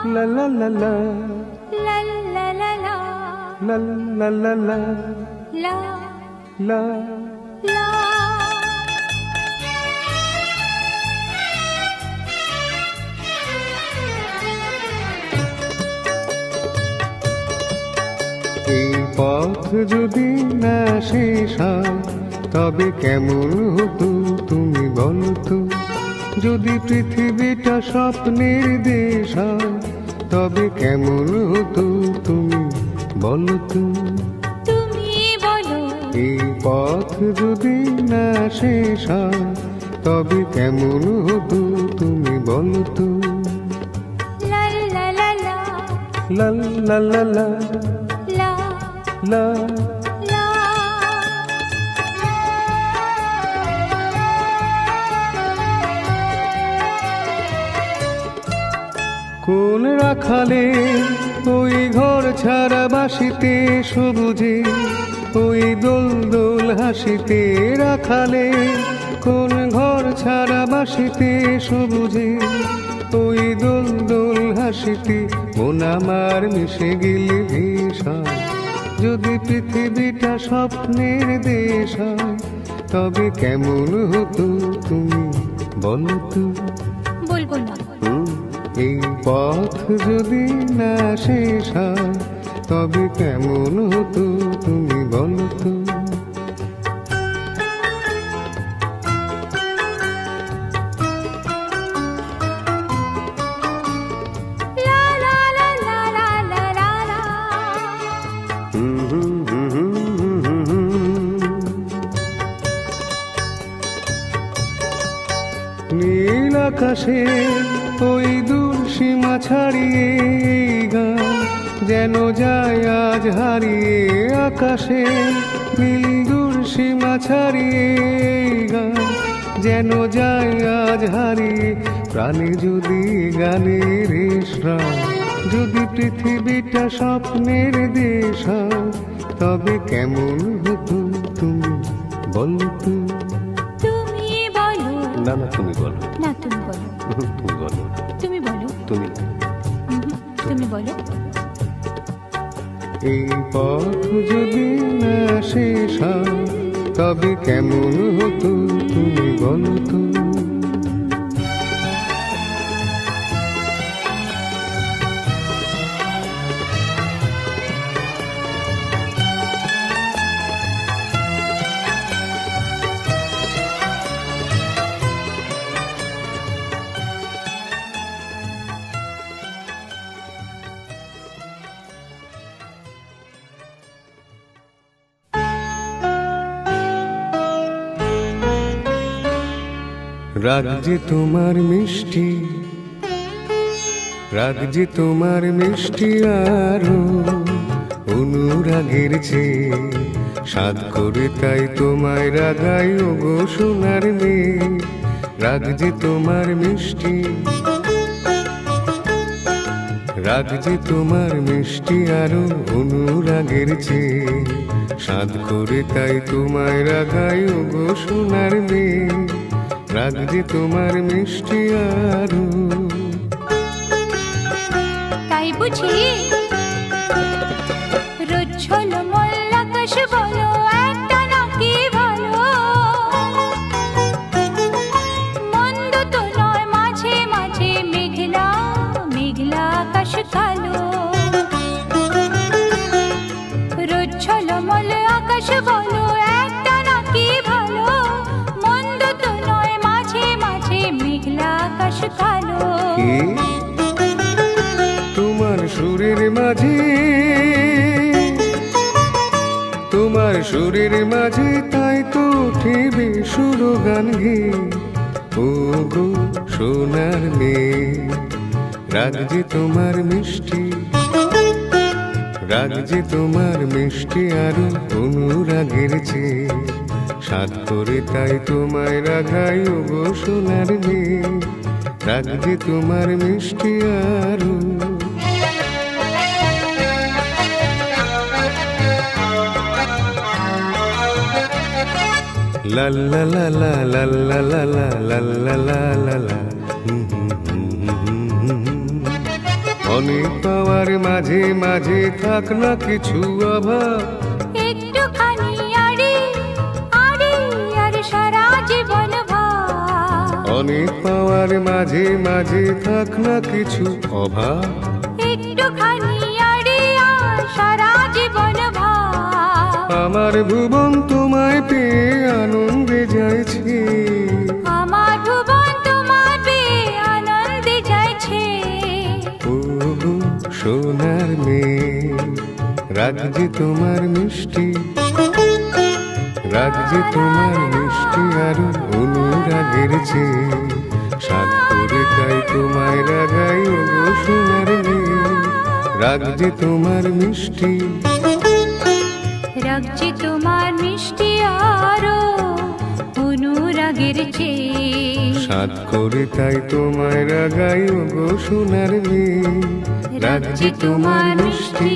la la la la la la la la la la la la la la la এই পথ যদি না শেষ হয় তবে কেমন হতো তুমি বলতো, যদি পৃথিবীটা স্বপ্নের দেশ হয় তবে কেমন হতো তুমি বলতো। তুমি বলো এই পথ যদি না শেষ হয় তবে কেমন হতো তুমি বলতো। লা লা লা লা লা লা লা লা লা লা লা কোন রাখালে ওই ঘর ছাড়া বাসিতে সবুজে ওই দোল দোল হাসিতে রাখালে, কোন ঘর ছাড়া বাসিতে সবুজে ওই দোল দোল হাসিতে মন আমার মিশে গেলে ভীষণ। যদি পৃথিবীটা স্বপ্নের দেশ হয় তবে কেমন হতো তুমি বলতো। বলবো না এই পথ যদি না শেষ হয় তবে কেমন হতো তুমি বলতো। লা লা লা লা লা লা লা লা নীল আকাশে ওই দূর সীমা ছাড়িয়ে এই গান যেন যায় আজ হারিয়ে। আকাশে নীল দূর সীমা ছাড়িয়ে এই গান যেন যায় আজ হারিয়ে। প্রাণে যদি গানের শ্রাম, যদি পৃথিবীটা স্বপ্নের দেশ হয় তবে কেমন হতো তুমি বলতো। তুমি বলো না না তুমি বলো, না তুমি বলো তুমি বলো, তুমি বলো তুমি। তুমি বলো এই পথ যদি না শেষ হয় তবে কেমন হতো তুমি বলতো। রাগ যে তোমার মিষ্টি, রাগ যে তোমার মিষ্টি আরো অনুরাগের চেয়ে সাধ করে তাই তোমায় রাগাই ওগো সোনার মেয়ে। রাগ যে তোমার মিষ্টি, রাগ যে তোমার মিষ্টি আরো অনুরাগের চেয়ে সাধ করে তাই তোমায় রাগাই ওগো সোনার মেয়ে। রাগ যে তোমার মিষ্টি আরো। তাই বুঝি রোজ ঝলমল আকাশ বলো একটা নাকি ভালো, মন্দ তো নয় মাঝে মাঝে মেঘলা মেঘলা আকাশ কালো। রোজ ঝলমল আকাশ বলো একটা নাকি ভালো, মন্দ তো নয় মাঝে মাঝে মেঘলা আকাশ কালো। তোমার সুরের মাঝে, তোমার সুরের মাঝে তাই তো উঠিবে সুর গান গে ও গো সোনার মেয়ে। রাগ যে তোমার মিষ্টি, রাগ যে তোমার মিষ্টি আরো অনুরাগের চেয়ে সাধ করে তাই তোমায় রাগাই ওগো সোনার মেয়ে। রাগ যে তোমার মিষ্টি আরো। লা লা লা লা লা লা লা লা লা লা লা লা। অনেক পাওয়ার মাঝে মাঝে থাক না কিছু অভাব, একটুখানি আড়ি আড়ি আর সারা জীবন ভাব। অনেক পাওয়ার মাঝে মাঝে থাক না কিছু অভাব, একটুখানি আড়ি আর সারা জীবন ভাব। আমার ভুবন তোমায় পেয়ে আনন্দে যাইছে, আমার ভুবন তোমার পেয়ে আনন্দে যাইছে। ও গো সোনার মেয়ে, রাগ যে তোমার মিষ্টি, রাগ যে তোমার মিষ্টি আরো অনুরাগের চেয়ে, সাধ করে তাই তোমায় রাগাই ও গো সোনার মেয়ে, রাগ যে তোমার মিষ্টি, রাগছে তোমার মিষ্টি আরো অনুরাগের চেয়ে, সাধ করে তাই তোমায় রাগাই ও গো সোনার মেয়ে, রাগ যে তোমার মিষ্টি।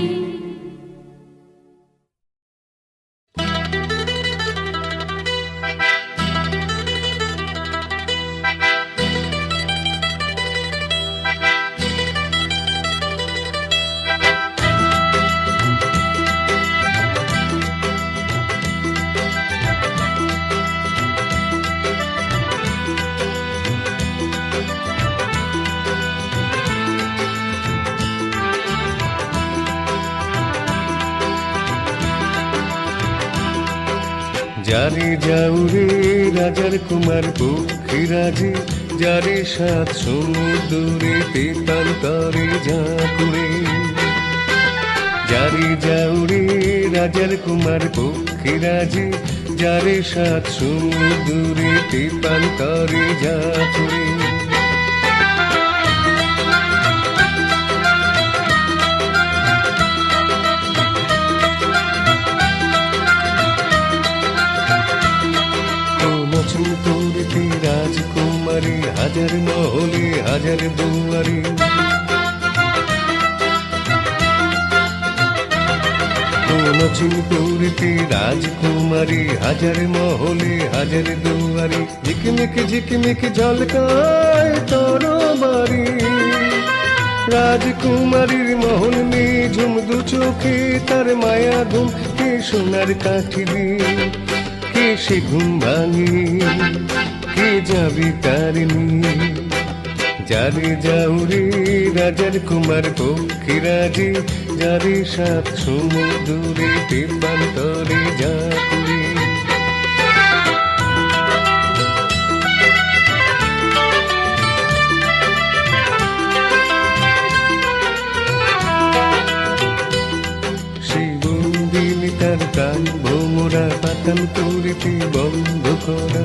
যারে যাউরে রাজার কুমার পক্ষীরাজে, যারে সাত সমুদ্রে তেতান্তরে ঝাঁকুড়ে, যারে যাউরে রাজার কুমার পক্ষীরাজে, যারে সাত সমুদ্রে তেতান্তরে ঝাঁকুড়ে। তোরতে রাজকুমারী হাজার মহলে হাজার দুয়ারে, তোরতে রাজকুমারী হাজার মহলে হাজার দুয়ারে, ঝিকমিক ঝিকমিক ঝলকায় তোর বাড়ি, রাজকুমারীর মহল নিঝুম দু চোখে তার মায়া ঘুম, কে সোনার কাঠি দিয়ে কে সে ঘুম ভাঙে, কে যাবে তারিণী, যারে যাউরে রাজার কুমার পক্ষীরাজে, যারে সাত সমুদ্রে তেপান্তরে ঝাঁকুড়ে। তার কান ভোমরা পাতাল করিতে বন্ধ করা,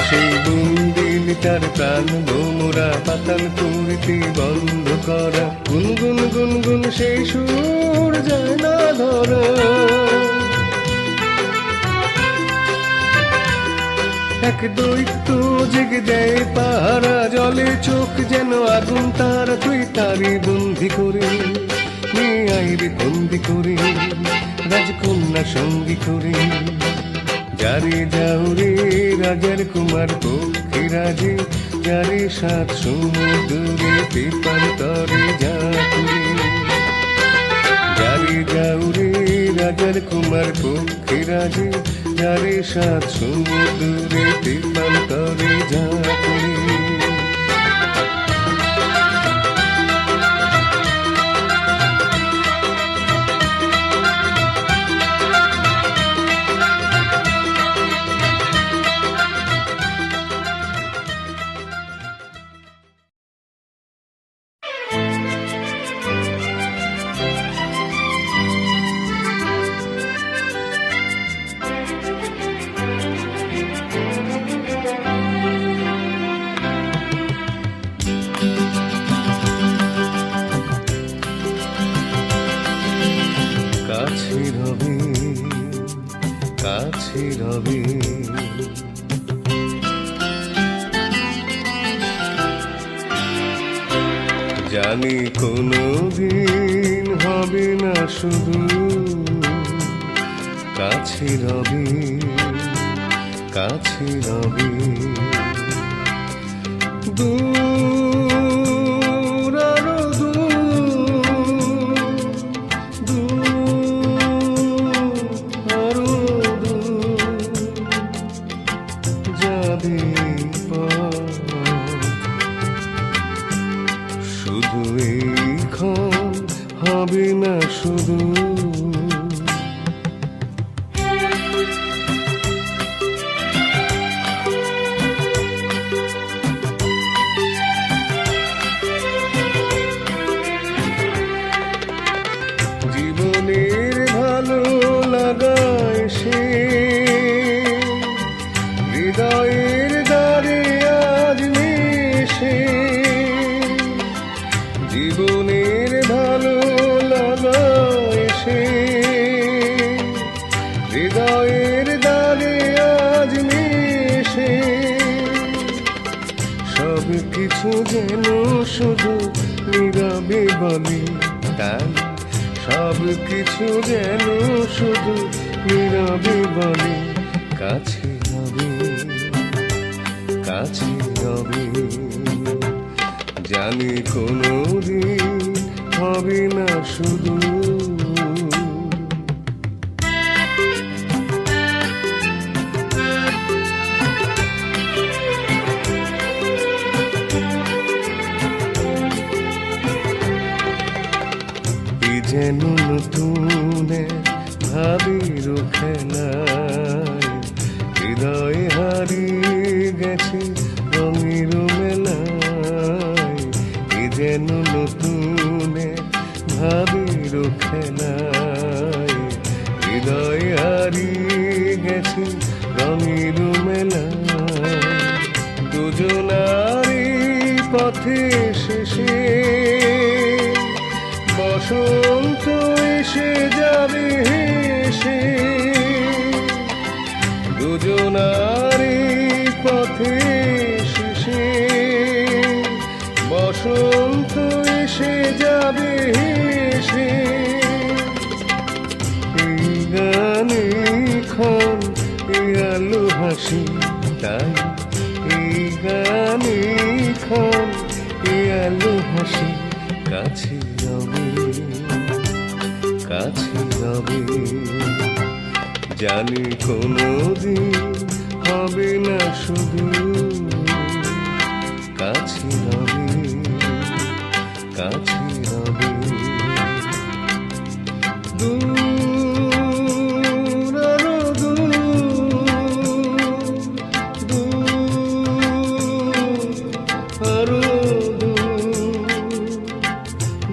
সেই বন্দিল তার কান ভোমরা পাতাল করিতে বন্ধ করা, গুনগুন গুনগুন সেই সুর যায় না ধরা, এক দৈত্য জেগে দেয় পাহারা, জলে চোখ যেন আগুন তারা, তুই তারি বন্দি করে নিয়ে আইরে বন্দি করে, রাজকন্যা সঙ্গী করে, যারে যাউরে রাজার কুমার পক্ষীরাজে, যারে সাত সমুদ্রে তেপান্তরে ঝাঁকুড়ে, যারে যাউরে রাজার কুমার পক্ষীরাজে, যারে সাত সমুদ্রে তেপান্তরে ঝাঁকুড়ে। কাছে রবে জানি কোনো দিন হবে না শুধু কাছে রবে দূর আরো দূর, দূর আরো দূর যাবে পথ। শুধু এইক্ষণ হবে না শুধু, জীবনের ভালো লাগায় সে হৃদয়ের দ্বারে আজ মিশে। জীবনের ভালো লাগায় সে হৃদয়ের দ্বারে আজ মিশে। সব কিছু যেন শুধু নীরবে বলে তাই, সব কিছু যেন শুধু নীরবে বলে কাছে হবে, কাছে হবে। জানি কোনো দিন হবে না শুধু, যেন নতুন ভাবির খেলায় হৃদয় হারিয়ে গেছে রঙের মেলায়। যেন নতুন ভাবির খেলায় হৃদয় হারিয়ে গেছে রঙের মেলায়। দুজনারই পথে শেষে বসন্ত এসে যাবে হেসে। দুজনারই পথে শেষে বসন্ত এসে যাবে হেসে। এই গানে ক্ষণ এই আলো হাসি তাই, এই গানে ক্ষণ এই আলো হাসি কাছে হবে, কাছে হবে। জানি কোনো দিন হবে না শুধু, কাছে হবে, কাছে হবে। দূর আরো দূর, দূর আরো দূর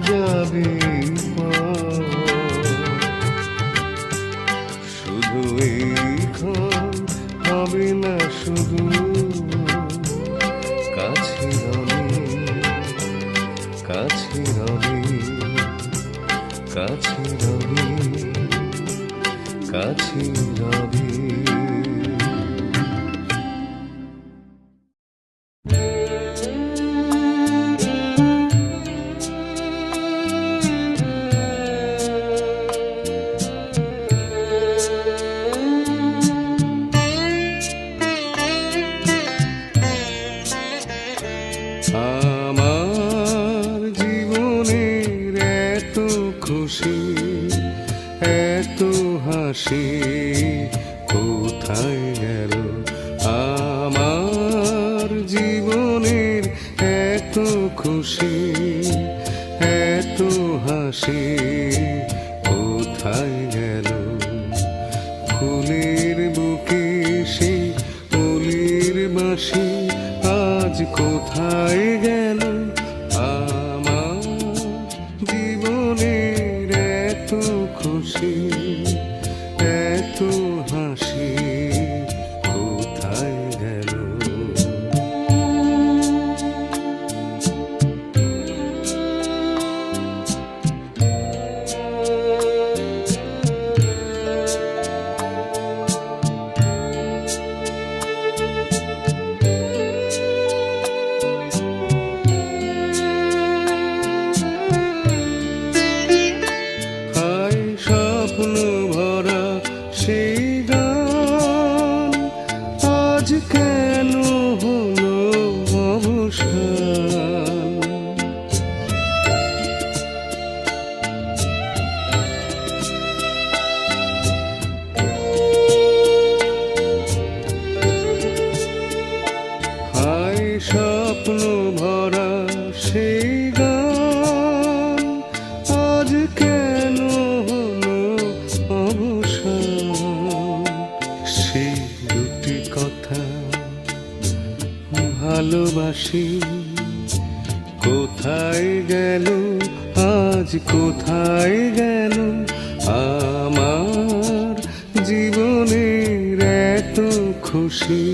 যাবে পথ। শুধু এইক্ষণ হবে না শুধু, কাছে হবে, কাছে হবে, কাছে হবে, কাছে হবে। আমার জীবনের এত খুশি এত হাসি কোথায় গেল? আমার জীবনের এত খুশি এত হাসি কোথায় গেল? ফুলের বুকে সেই ফুলের বাঁশি আজ কোথায় গেল? আমার জীবনের এত খুশি এত হাসি কোথায় গেল? দুটি কথা ভালোবাসি, কোথায় গেল আজ, কোথায় গেল আমার জীবনের এত খুশি,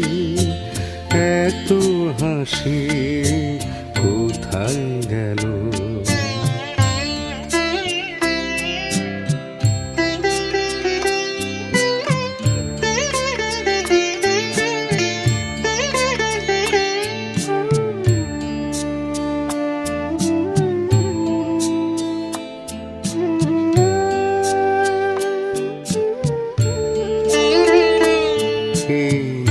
এত হাসি, কোথায় গেল?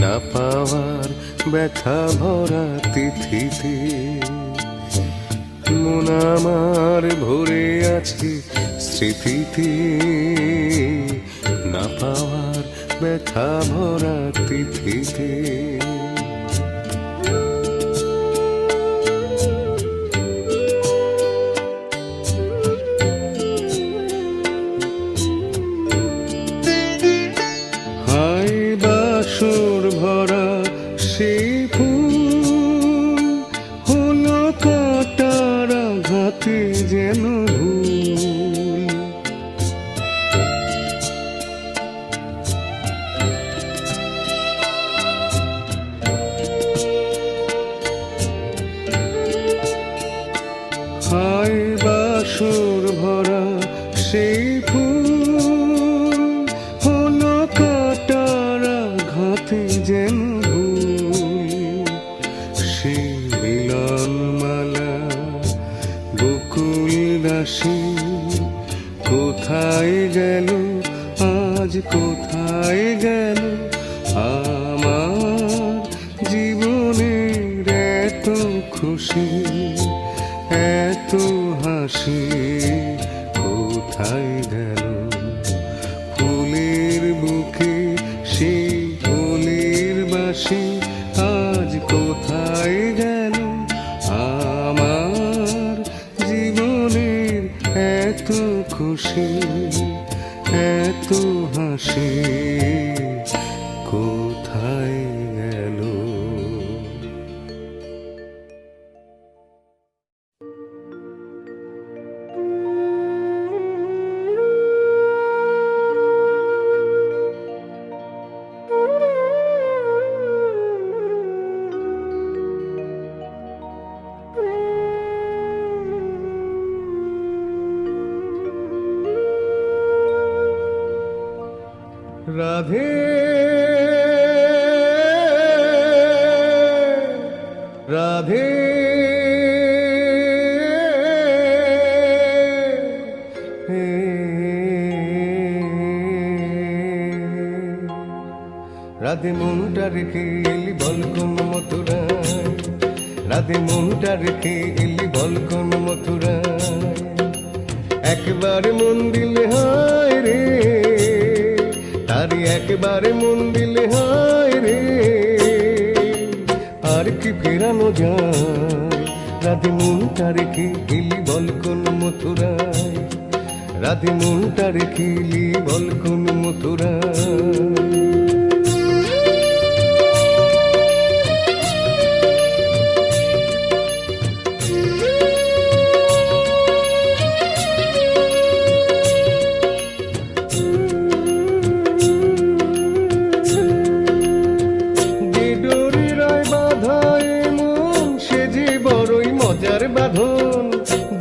না পাওয়ার ব্যথা ভরা তিথিতে মন আমার ভরে আছে স্মৃতিতে, না পাওয়ার ব্যথা ভরা তিথিতে। হায় বাসর ভরা সেই ফুল হলো কাটার আঘাতে যেন ভুল। হায় বাসর ভরা সেই ফুল হলো কাটার আঘাতে যেন ভুল। সে মিলন মালা বকুল রাশি কোথায় গেল আজ, কোথায় গেল আমার জীবনের এত খুশি, এত হাসি, কোথায় গেল? ফুলের বুকে সেই ফুলের বাসি আজ কোথায় গেল আমার জীবনের এত খুশি, এত হাসি, কোথায় গেল? রাধে রাধে রাধে মনটা রেখে এলি বল কোন মথুরায়, রাধে মনটা রেখে এলি বল কোন মথুরায়। একবার মন দিলে হায় রে, তারি একবারে মন দিলে হায় রে, আর কি ফেরানো যায়? রাধে মনটা রেখে এলি বল কোন মথুরায়, রাধে মনটা রেখে এলি বল কোন মথুরায়। বাঁধন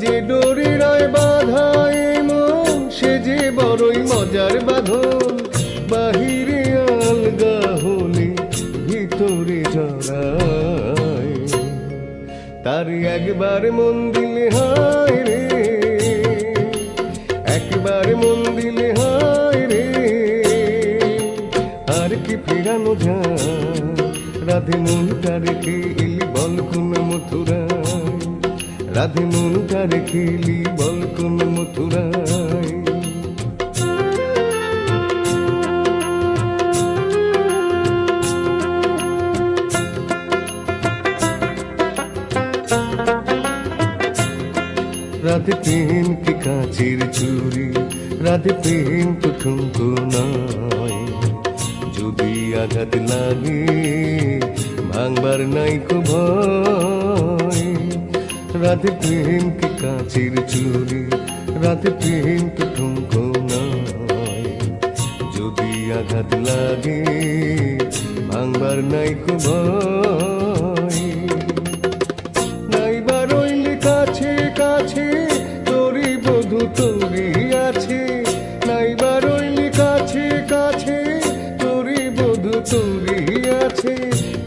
যে ডোরিরায় বাঁধায় মন, সে যে বড়ই মজার বাঁধন। বাহিরে আলগা হলে ভিতরে জড়ায়, তার একবার মন দিলে হায় রে, একবার মন দিলে হায় রে, আর কি ফেরানো যায়? রাধে মনটা রেখে এলি বল কোন মথুরায়, রাধে মনটা রেখে এলি বল কোন মথুরায়। রাধে প্রেম কি কাঁচের চুরি, রাধে প্রেম তো ঠুমকো নয়, যদি আঘাত লাগে ভাঙবার নাইকো ভয়। রাধে প্রেম কি কাঁচের চুরি, রাধে প্রেম তো ঠুনকো নয়। যদি আঘাত লাগে ভাঙবার নাইকো ভয়। নাইবার রইলে কাছে কাছে তোরি বধু তোরি আছে, নাইবার রইলে কাছে কাছে তোরি বধু তোরি আছে।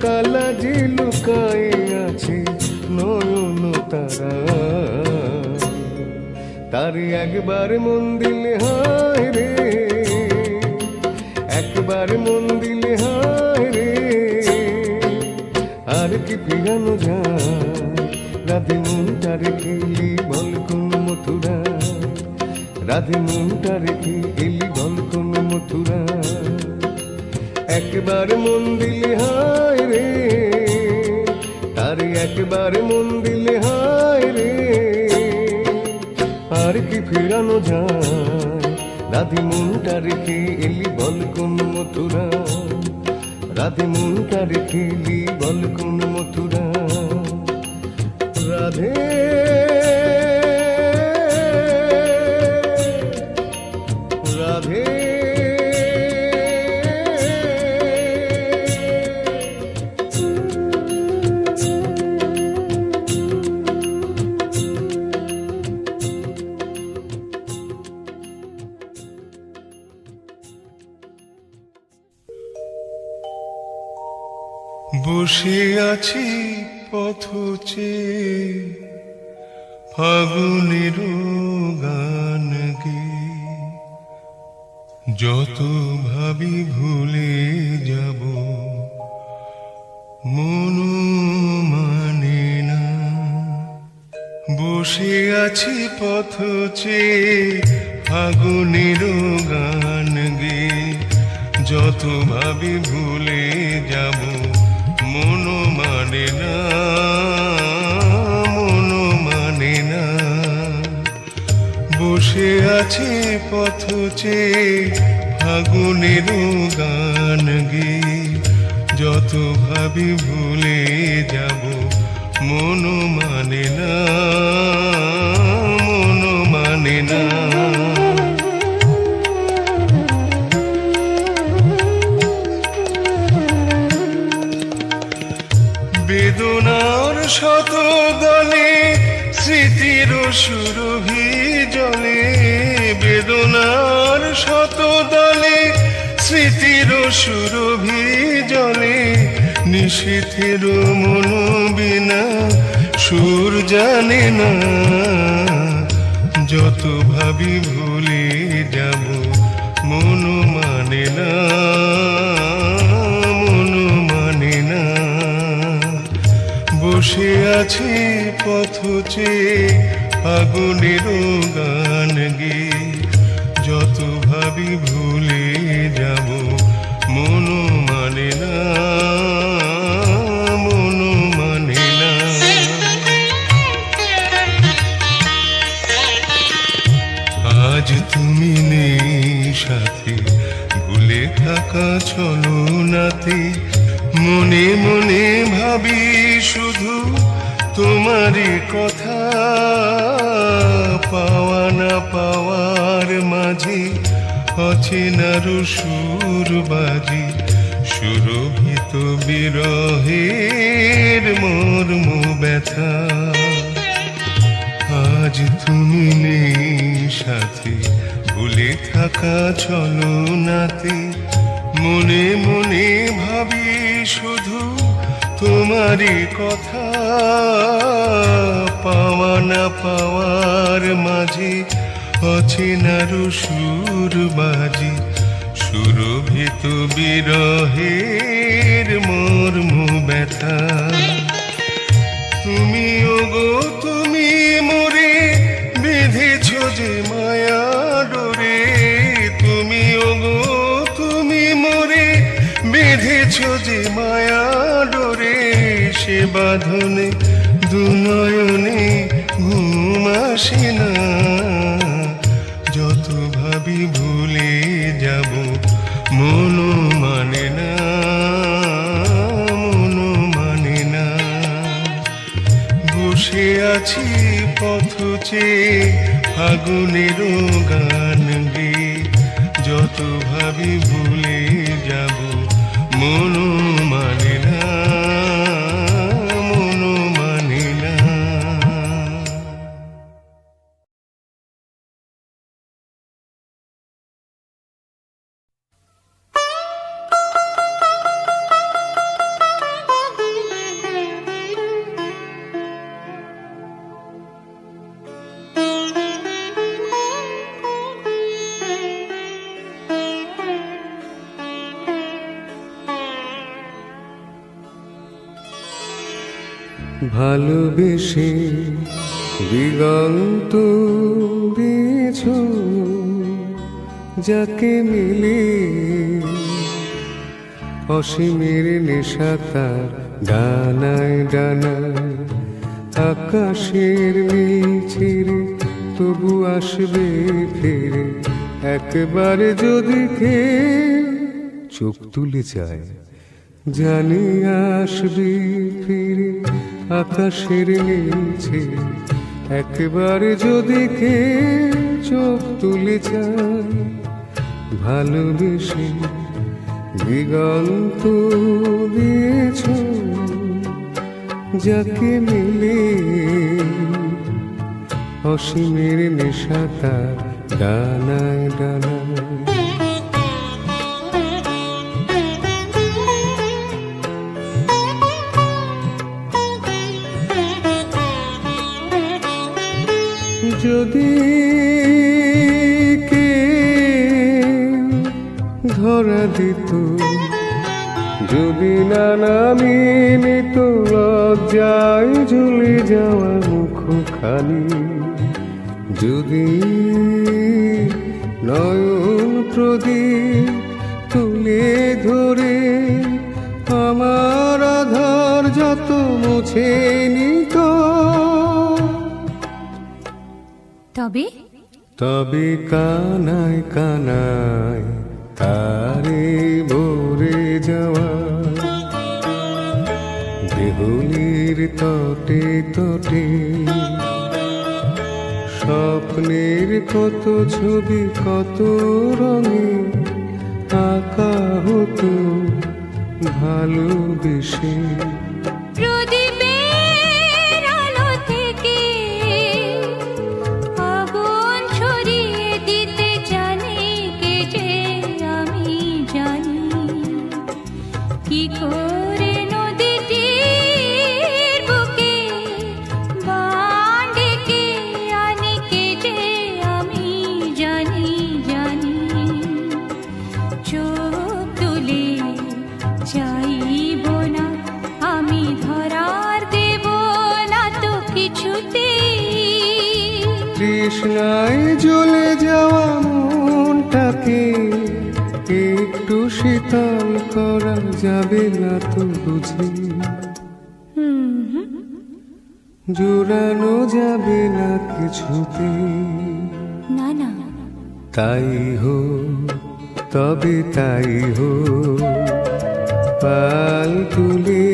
কালা যে লুকায়ে আছে নয়ন তারা, তার একবার মন দিলে হায় রে, একবার মন দিলে হায় রে। আর কি ফিরানো যায় রাধে মনটা রেখে এলি বল কোন মথুরা, রাধে মনটা রেখে এলি বল কোন মথুরা। একবার মন দিলে হায় রে, তার একবার মন দিলে হায় রে। আর কি ফেরানো যায় রাধে মনটা রেখে এলি বল কোন মথুরা, রাধে মনটা রেখে এলি বল কোন মথুরা। রাধে রাধে বসে আছি পথ চেয়ে ফাগুনের গান গেয়ে, যত ভাবি ভুলে যাব মন মানে না। বসে আছি পথ চেয়ে ফাগুনের গান গেয়ে, যত ভাবি ভুলে যাব মন মানে না, মন মানে না। বসে আছে পথ চেয়ে ফাগুনের গান গেয়ে, যত ভাবি ভুলে যাব মন মানে না, মন মানে না। বেদনার শত দলে স্মৃতির সুরভি জলে, বেদনার শত দলে স্মৃতির সুরভি জলে। নিশীথের মন বিনা সুর জানে না, যত ভাবি ভুলে যাব মন মানে না, মন মানে না। বসে আছি পথ চেয়ে ফাগুনের গান গেয়ে, যত ভাবি ভুলে যাব মন মানে না, মন মানে না। আজ তুমি নেই সাথে, ভুলে থাকা চলো নাতে। মনে মনে ভাবি শুধু তোমারই কথা, পাওয়া না পাওয়ার মাঝে অচেনার সুর বাজি। সুরভিত বিরহের মর্ম ব্যথা, আজ তুমি নেই সাথে, ভুলে থাকা চলো নাতে। মনে মনে ভাবি শুধু তোমারই কথা, পাওয়া না পাওয়ার মাঝে অচেনার সুর বাজি। সুরভিত বিরহের মর্ম ব্যথা। তুমি ওগো তুমি মোরে বেঁধেছ যে মায়া ডোরে, তুমি ওগো তুমি মোরে বেঁধেছ যে মায়া ডোরে। সে বাঁধনে দুনয়নে ঘুম আসে না, যত ভাবি ভুলে যাব মন মানে বসে আছি পথ চেয়ে ফাগুনের গান গে, যত ভাবি ভুলে যাব মন মানে না, মন মানে না। ভালোবেসে দিগন্ত দিয়েছ যাকে মিলে, অসীমের নেশা তার ডানায় ডানায়, আকাশের নীল ছিঁড়ে তবু আসবে ফিরে, একবার যদি খেয়ে চোখ তুলে যায় জানি আসবে ফিরে, আকাশের নিচে একবার যদি কে চোখ তুলে যায়, ভালোবেসে দিগন্ত দিয়েছ যাকে মিলে, অসীমের নেশা তার ডানায় ডানায়। যদি কে ধরা দিত, যদি না নামিয়ে নিত লজ্জায় ঝুলে যাওয়া মুখখানি, যদি নয়ন প্রদীপ তুলে ধরে আমার আধার যত মুছে নিত, তবে তবে কানায় কানায় তারে ভরে যাওয়া, দেহুলির তটে তটে স্বপ্নের কত ছবি কত রঙে আঁকা হতো ভালোবেসে। প্রদীপের আলো থেকে আগুন ছড়িয়ে দিতে জানি কে যে আমি জানি, কি করে নদীটির বুকে বান ডেকে আনি কে যে আমি জানি জানি, চোখ তুলে চাইব না আমি ধরার দেব না তো কিছুতেই, তৃষ্ণায় জ্বলে যাওয়া মনটাকে একটু শীতল করা যাবে না তো বুঝি, জোড়ানো যাবে না কিছুতে। না না তাই হো তবে তাই হো, পাল তুলে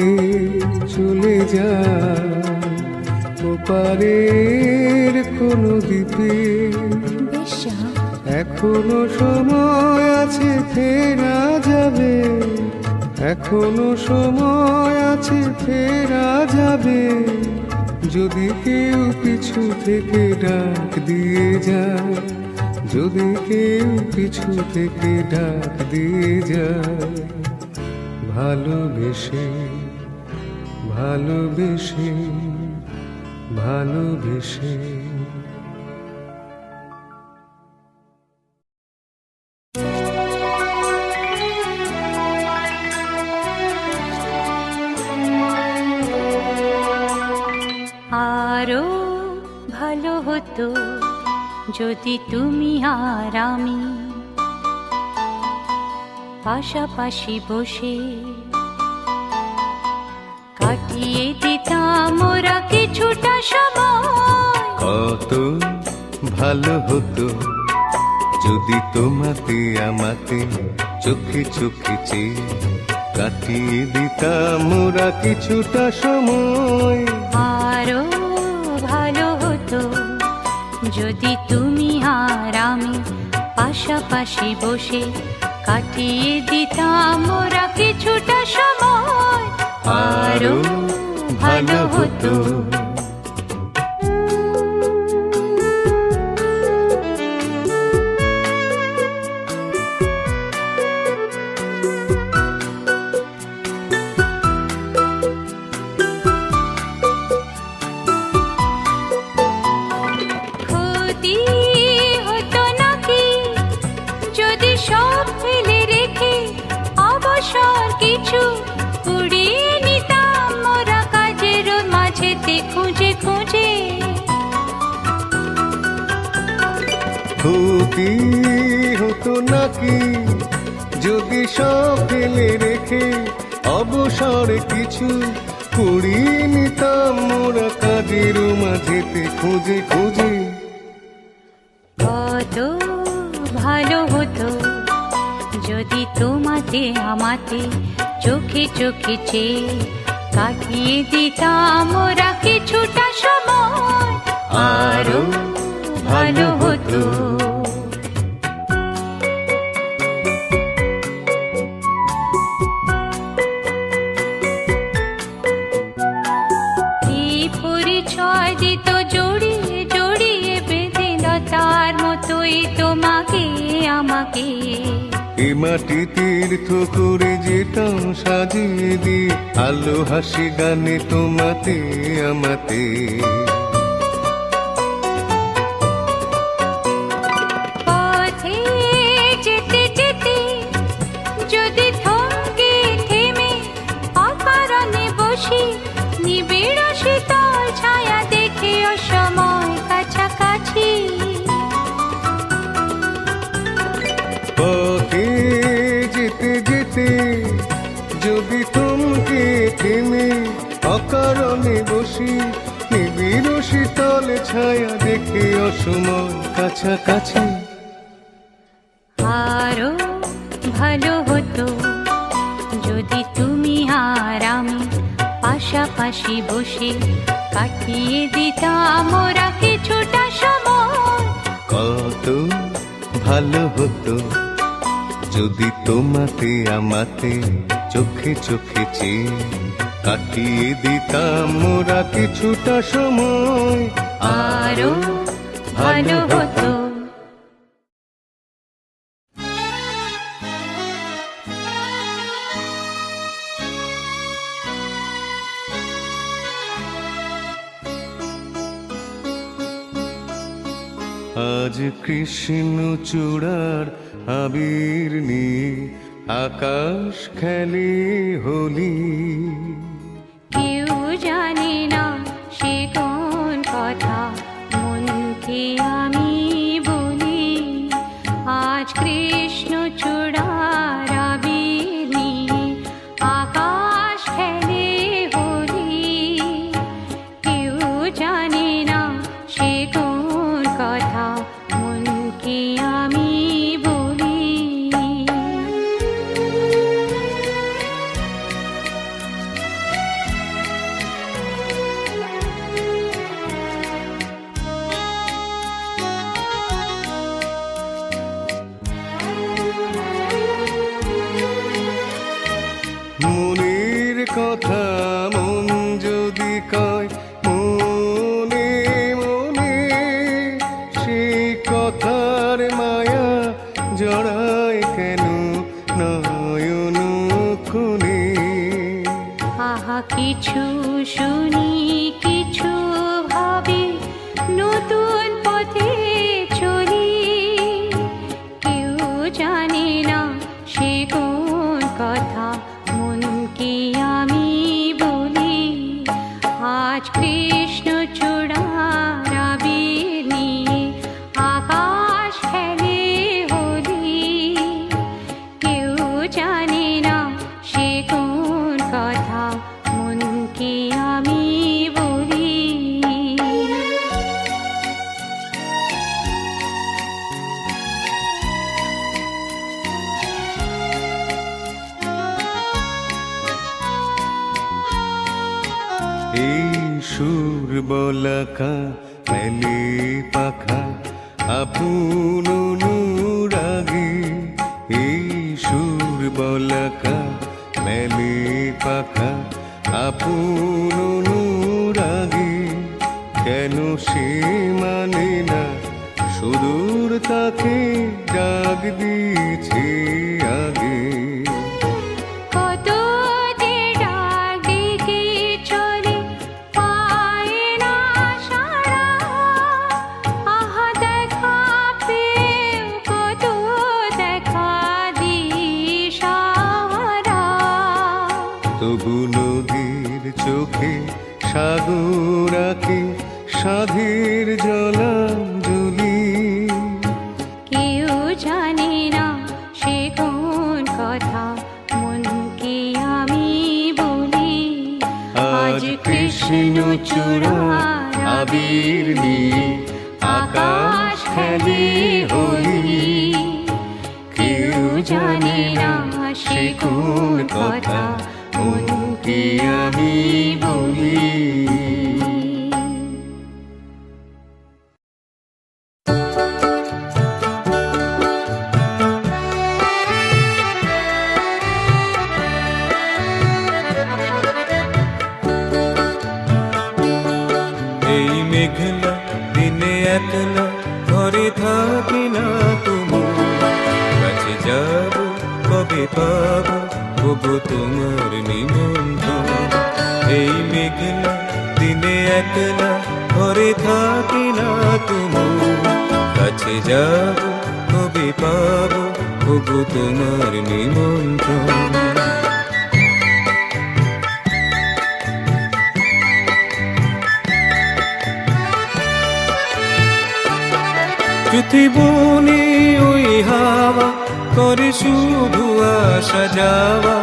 চলে যা ওপারের কোনো দ্বীপে, বেশ যা। এখনো সময় আছে ফেরা যাবে, এখনো সময় আছে ফেরা যাবে, যদি কেউ পিছু থেকে ডাক দিয়ে যায়, যদি কেউ পিছু থেকে ডাক দিয়ে যায়, ভালোবেসে ভালোবেসে ভালোবেসে। আরো ভালো হতো যদি তুমি আর আমি পাশাপাশি বসে কাটিয়ে দিতাম ওরা কিছুটা সময়। কত ভালো হতো যদি তোমাতে আমাতে চোখে চোখে চেয়ে কাটিয়ে দিতাম ওরা কিছুটা সময়। আরো ভালো হতো যদি তুমি আর আমি পাশাপাশি বসে কাটিয়ে দিতাম মোরা কিছুটা সময়, আরো ভালো হতো। ক্ষতি হতো নাকি যদি সব ফেলে রেখে অবসর কিছু কুড়িয়ে নিতাম মোরা কাজের মাঝেতে খুঁজে খুঁজে। ক্ষতি হতো নাকি যদি সব ফেলে রেখে অবসর কিছু কুড়িয়ে নিতাম মোরা কাজের মাঝেতে খুঁজে খুঁজে। কত ভালো হতো যদি তোমাতে আমাতে চোখে চোখে চেয়ে কাটিয়ে দিতাম মোরা কিছুটা সময়, আরো ভালো হতো। এই পরিচয় দিত জড়িয়ে জড়িয়ে বেঁধে লতার মতোই তোমাকে আমাকে। এ মাটি তীর্থ করে যেতাম সাজিয়ে দিয়ে আলো হাসি গানে তোমাতে আমাতে। পথে যেতে যেতে যদি থমকে থেমে অকারণে বসি নিবিড় শীতল ছায়া দেখে অসময় কাছাকাছি। পথে যেতে যেতে যদি থমকে থেমে অকারণে বসি নিবিড় শীতল ছায়া দেখে অসময় কাছাকাছি। আরো ভালো হতো যদি তুমি আর আমি পাশাপাশি বসে কাটিয়ে দিতাম মোরা কিছুটা সময়। কত ভালো হতো যদি তোমাতে আমাতে চোখে চোখে চেয়ে কাটিয়ে দিতাম মোরা কিছুটা সময়, আরো ভালো হতো। আজ কৃষ্ণ চূড়ার আবির নিয়ে আকাশ খেলে হোলি। কেউ জানে না সে কোন কথা মনকে আমি বলি। আজ কৃষ্ণ চূড়ার আবির নিয়ে আকাশ খেলে হোলি। কেউ জানে না সে কোন কথা মনকে আমি বলি। মনের কথা মন যদি কয় মনে মনে সেই কথার মায়া জড়ায় কেন নয়ন কোণে। আহা কিছু শুনি কিছু ভাবি নতুন পথে চলি। কেউ জানে না সে কোন কথা মনকে আমি বলি। আজ কৃষ্ণ চূড়ার আবির নিয়ে আকাশ খেলে হোলি। কেউ জানে না সে কোন কথা মনকে আমি বলি। এই সুর বলাকা মেলে পাখা আপন অনুরাগে, এই সুর বলাকা মেলে পাখা আপন অনুরাগে, কেন সে মানে না সুদূর তাকে ডাক দিয়েছে আগে। কত যে ডাক ডেকে চলে পায় না সাড়া, আহা দেখা পেয়েও কত দেখা দিশাহারা। তবু নদীর চোখে সাগর আঁকে সাধের জলাঞ্জলি, কেউ জানে না সে কোন কথা মনকে আমি বলি। আজ কৃষ্ণ চূড়ার আবির নিয়ে আকাশ খেলে হোলি, কেউ জানে না সে কোন কথা মনকে আমি বলি। এই মেঘলা দিনে একলা ঘরে থাকি না তুমি, কাছে যাব কবে পাবো ওগো তোমার নিমন্ত্রণ। এই মেঘলা দিনে একলা ঘরে থাকি না তুমি, কাছে যাব কবে পাবো ওগো তোমার নিমন্ত্রণ। বনে ওই হাওয়া করে শুধু আসা যাওয়া,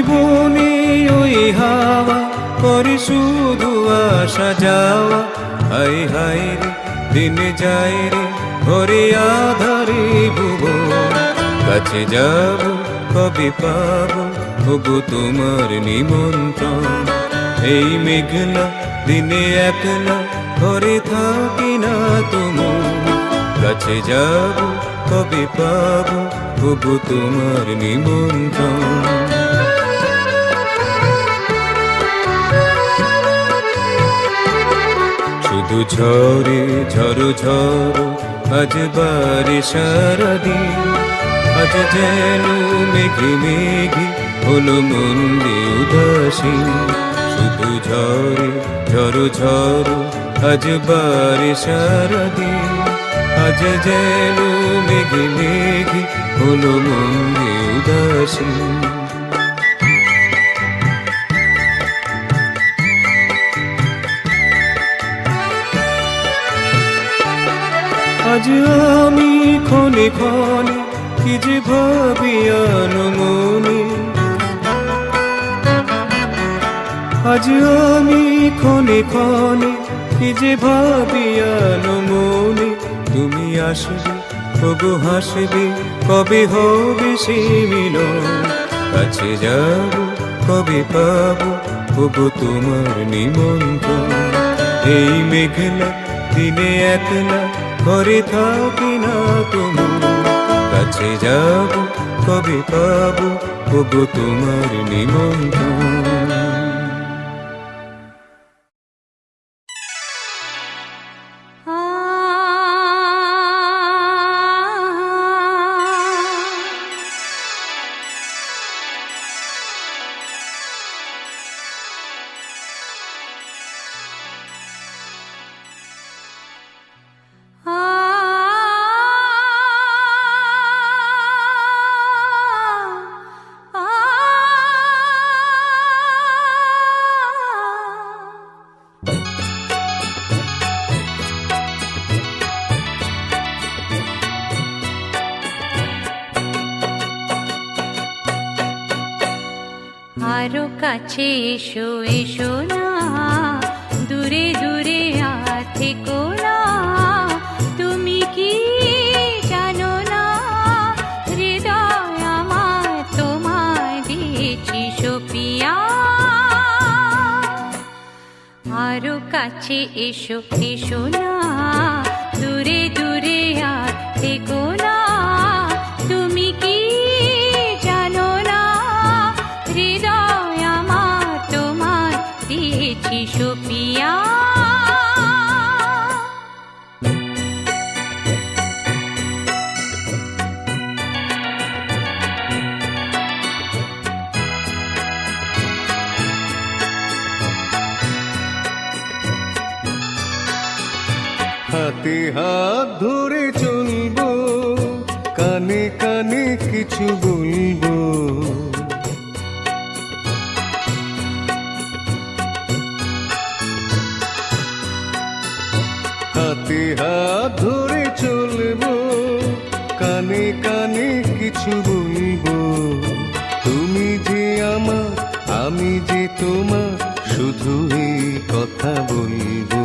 বনে ওই হাওয়া করে শুধু আসা যাওয়া। হায় হায় রে দিনে যায় রে ঘরে আধারে ভুবন, কাছে যাব কবে পাবো ওগো তোমার নিমন্ত্রণ। এই মেঘলা দিনে একলা ঘরে থাকি না তুমি, কাছে যাব কবে পাবো ওগো তোমার নিমন্ত্রণ। শুধু ঝরে ঝরো ঝরো আজ বারে সারাদিন, আজ যেন মেঘে মেঘে হলো মন্দি উদাসীন। শুধু ঝরে ঝরো ঝরো আজ বারে সারাদিন, আজ যেন মেঘে মেঘে হলো মন্দি উদাসীন। আজ আমি ক্ষণে ক্ষণে কি যে ভাবি আনমনে, আজ আমি ক্ষণে ক্ষণে কি যে ভাবি আনমনে। তুমি আসবে ওগো হাসবে কবে হবে সে মিলন, কাছে যাব কবে পাবো ওগো তোমার নিমন্ত্রণ। এই মেঘলা দিনে একলা ঘরে থাকি না তুমি, কাছে যাব কবে পাবো ওগো তোমার নিমন্ত্রণ। আরো কাছে এসো এসো না, দূরে দূরে আর থেকো না। তুমি কি জানো না হৃদয় আমার তোমায় দিয়েছি সপিয়া। আরো কাছে এসো এসো না, দূরে দূরে আর থেকো না। তুমি কি জানো না, হৃদয় আমার তোমার দিয়েছি সুপিয়া। হাতে হাত ধরে চলবো, কানে কানে কিছু বলবো। হাতে হাত ধরে চলবো, কানে কানে কিছু বলবো। তুমি যে আমার, আমি যে তোমার, শুধু এই কথা বলবো।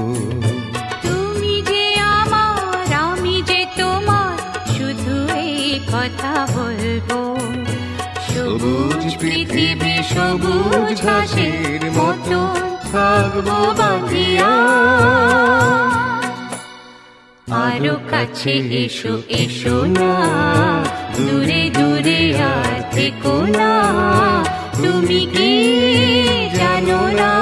কথা বলবো, সবুজ পৃথিবী সবুজ ঘাসের মতো থাকবো বাঁধিয়া। আরো কাছে এসো এসো না, দূরে দূরে আর থেকো না। তুমি কি জানো না,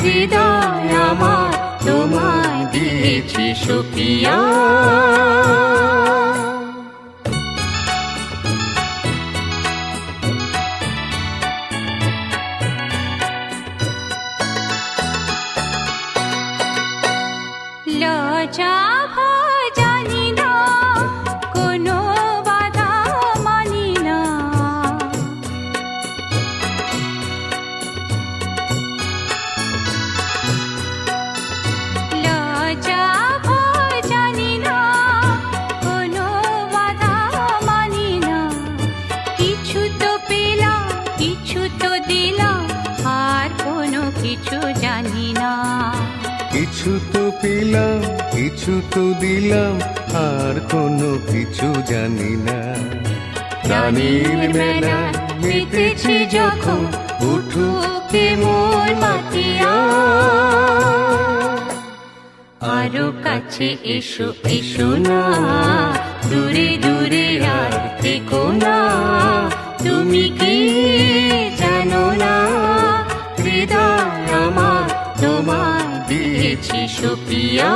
হৃদয় আমার তোমায় দিয়েছি সুপিয়া। লজ্জা ভয় জানি না, কোনো বাধা মানি না। লজ্জা ভয় জানি না, কোনো বাধা মানি না। কিছু তো পেলাম, কিছু তো দিলাম, আর কোনো কিছু জানি না। কিছু তো পেলাম, কিছু তো দিলাম, আর কোনো কিছু জানি না। প্রাণীর মেলা মেতেছে যখন, উঠুকে মোর মাতিয়া। আরো কাছে এসো এসো না, দূরে দূরে আর থেকো না। তুমি কি জানো না, হৃদয় আমার তোমার দিয়েছি সুপিয়া।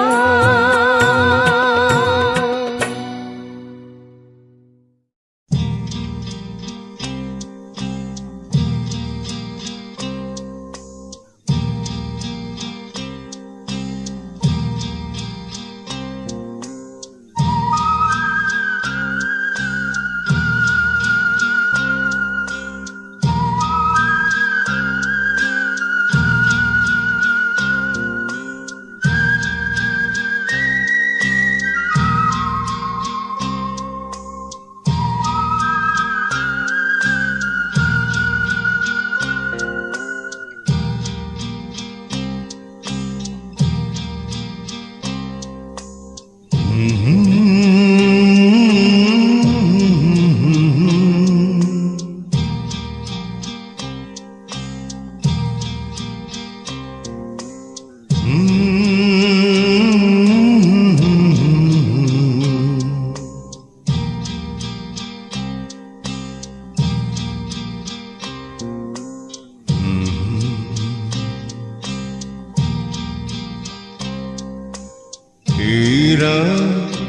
এরা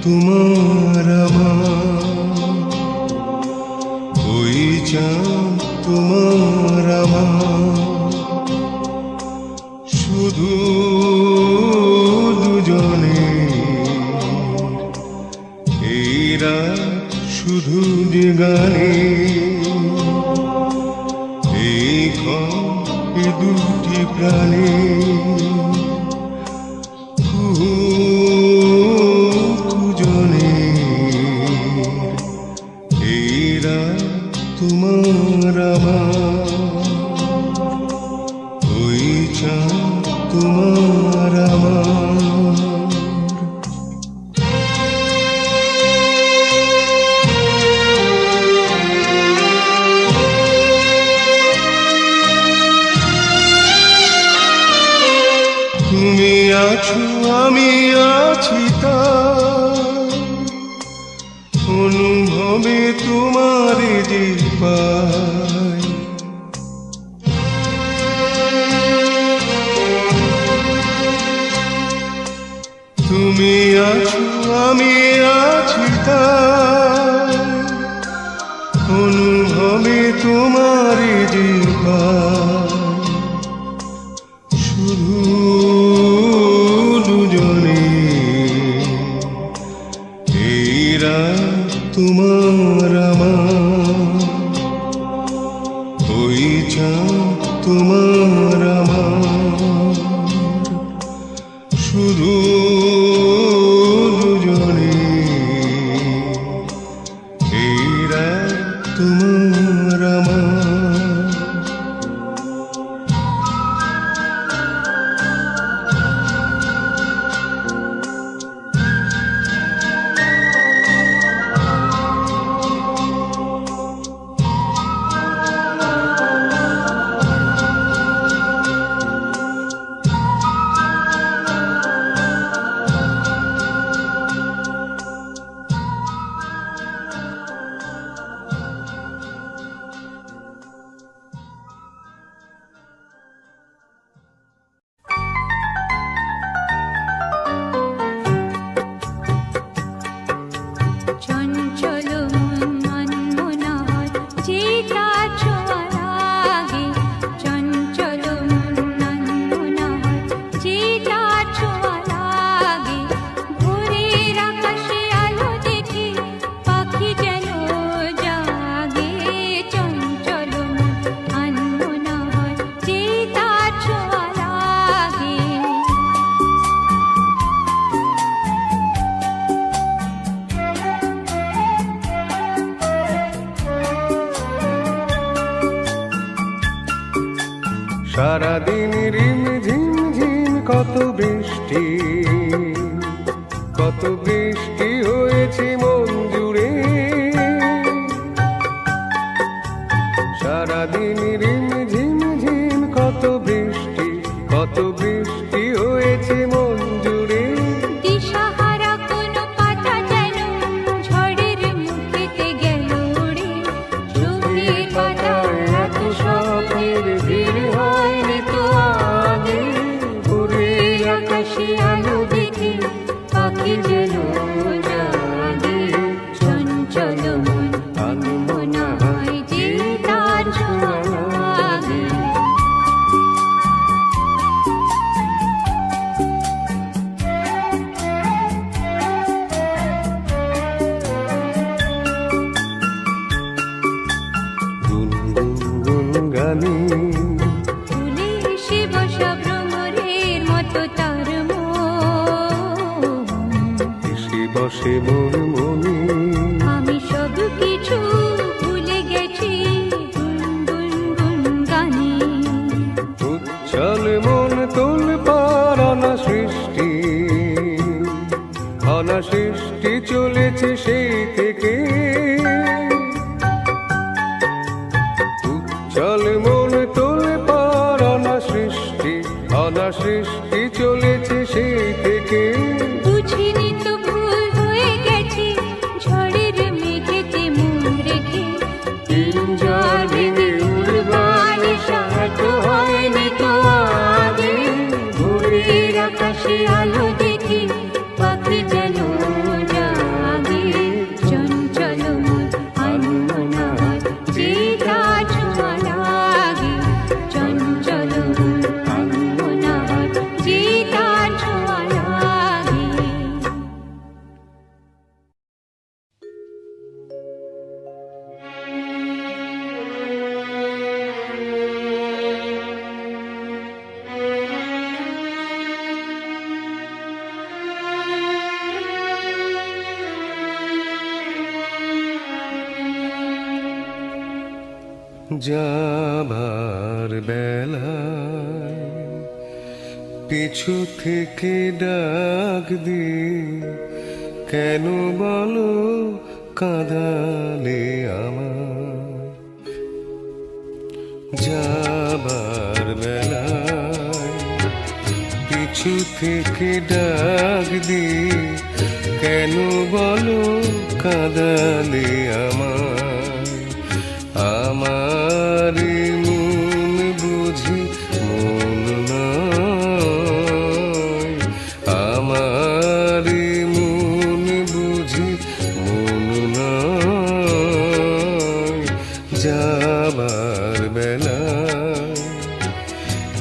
তোমার আমার, ওই চাঁদ তোমার আমার, শুধু দুজনে। এরা শুধু যে গানে, এই দুটি প্রাণে। এরা তোমার আমার, ওই চাঁদ তোমার আমার। তাই। তুমি আছো আমি আছি তাই, অনুভবে তোমারই যে পাই, শুধু দুজনে এই রাত তোমার আমার, ওই চাঁদ তোমার আমার, শুধু দুজনে এই রাত তোমার আমার। চঞ্চল মন মনমনা হয় যে তার ছোঁয়া লাগে, চঞ্চল মন মনমনা হয় যে তার ছোঁয়া লাগে। ভোরের আকাশে আলো দেখে পাখি যেন জাগে, চঞ্চল মন মনমনা হয় যে তার ছোঁয়া লাগে। সারাদিন রিম ঝিম ঝিম কত বৃষ্টি, কত বৃষ্টি হয়েছে মন জুড়ে। সারাদিন রিম ঝিম ঝিম কত বৃষ্টি, কত বৃষ্টি হয়েছে মন জুড়ে। দিশাহারা কোনো পাতা যেন ঝড়ের মুখেতে গেল উড়ে, চোখের পাতায় এত স্বপ্নের ভিড় হয়নি তো আগে। ভোরের আকাশে আলো দেখে পাখি যেন জাগে, চঞ্চল মন আনমনা হয় যে তার ছোঁয়া লাগে। গুনগুন গানে ফুলে এসে বসা ভ্রমরের মতো তার মন, এসে বসে মোর মনে। আমি সব কিছু ভুলে গেছি গুনগুন গুন গানে। উচ্ছল মন তোল পার অনাসৃষ্টি, অনাসৃষ্টি চলেছে সেই থেকে। উচ্ছল মন তোল পার অনাসৃষ্টি, অনাসৃষ্টি চলেছে সেই থেকে। বুঝিনি তো ভুল হয়ে গেছে ঝড়ের মেঘেতে মন রেখে, তিন জল ভেঙে উড়বার সাহায্য হয়নি তো আগে। ভোরের আকাশে আলো দেখে পাখি যেন জাগে, চঞ্চল মন আনমনা হয় যে তার ছোঁয়া লাগে, চঞ্চল মন আনমনা হয় যে তার ছোঁয়া লাগে। যাবার বেলায় পিছু থেকে ডাক দি, কেন বলো কাঁদালে আমার। যাবার বেলায় পিছু থেকে ডাক দি, কেন বলো কাঁদালে আমার। আমার মন বুঝি মন নয়, আমার মন বুঝি মন নয়। যাবার বেলায়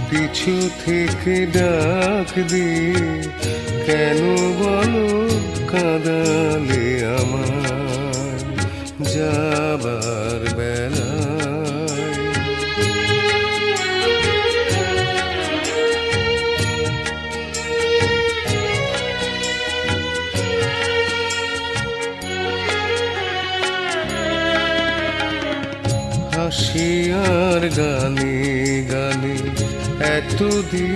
পিছু থেকে ডাক দিয়ে কেন বলো কাঁদালে আমার যাবার বেলায়। হাসি আর গানে গানে এতদিন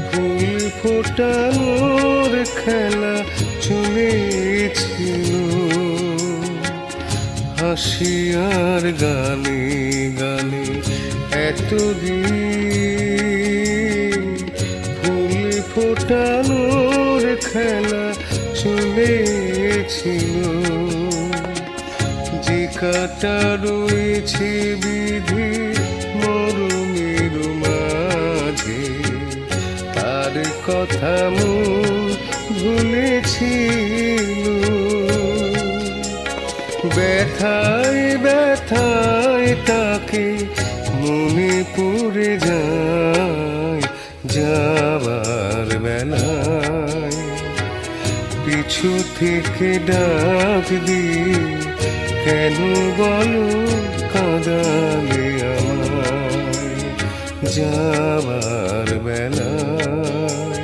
ফুল ফোটানোর খেলা চলেছিল। হাসি আর গানে গানে এতদিন ফুল ফোটানোর খেলা চলেছিল। যে কাটা রয়েছে বিধি মরমের মাঝে, তার কথা মন ভুলেছিল। ব্যথায় ব্যথায় তাকে মনে পড়ে যায় যাবার বেলায়। পিছু থেকে ডাক দিয়ে কেন বলো কাঁদালে আমায় যাবার বেলায়।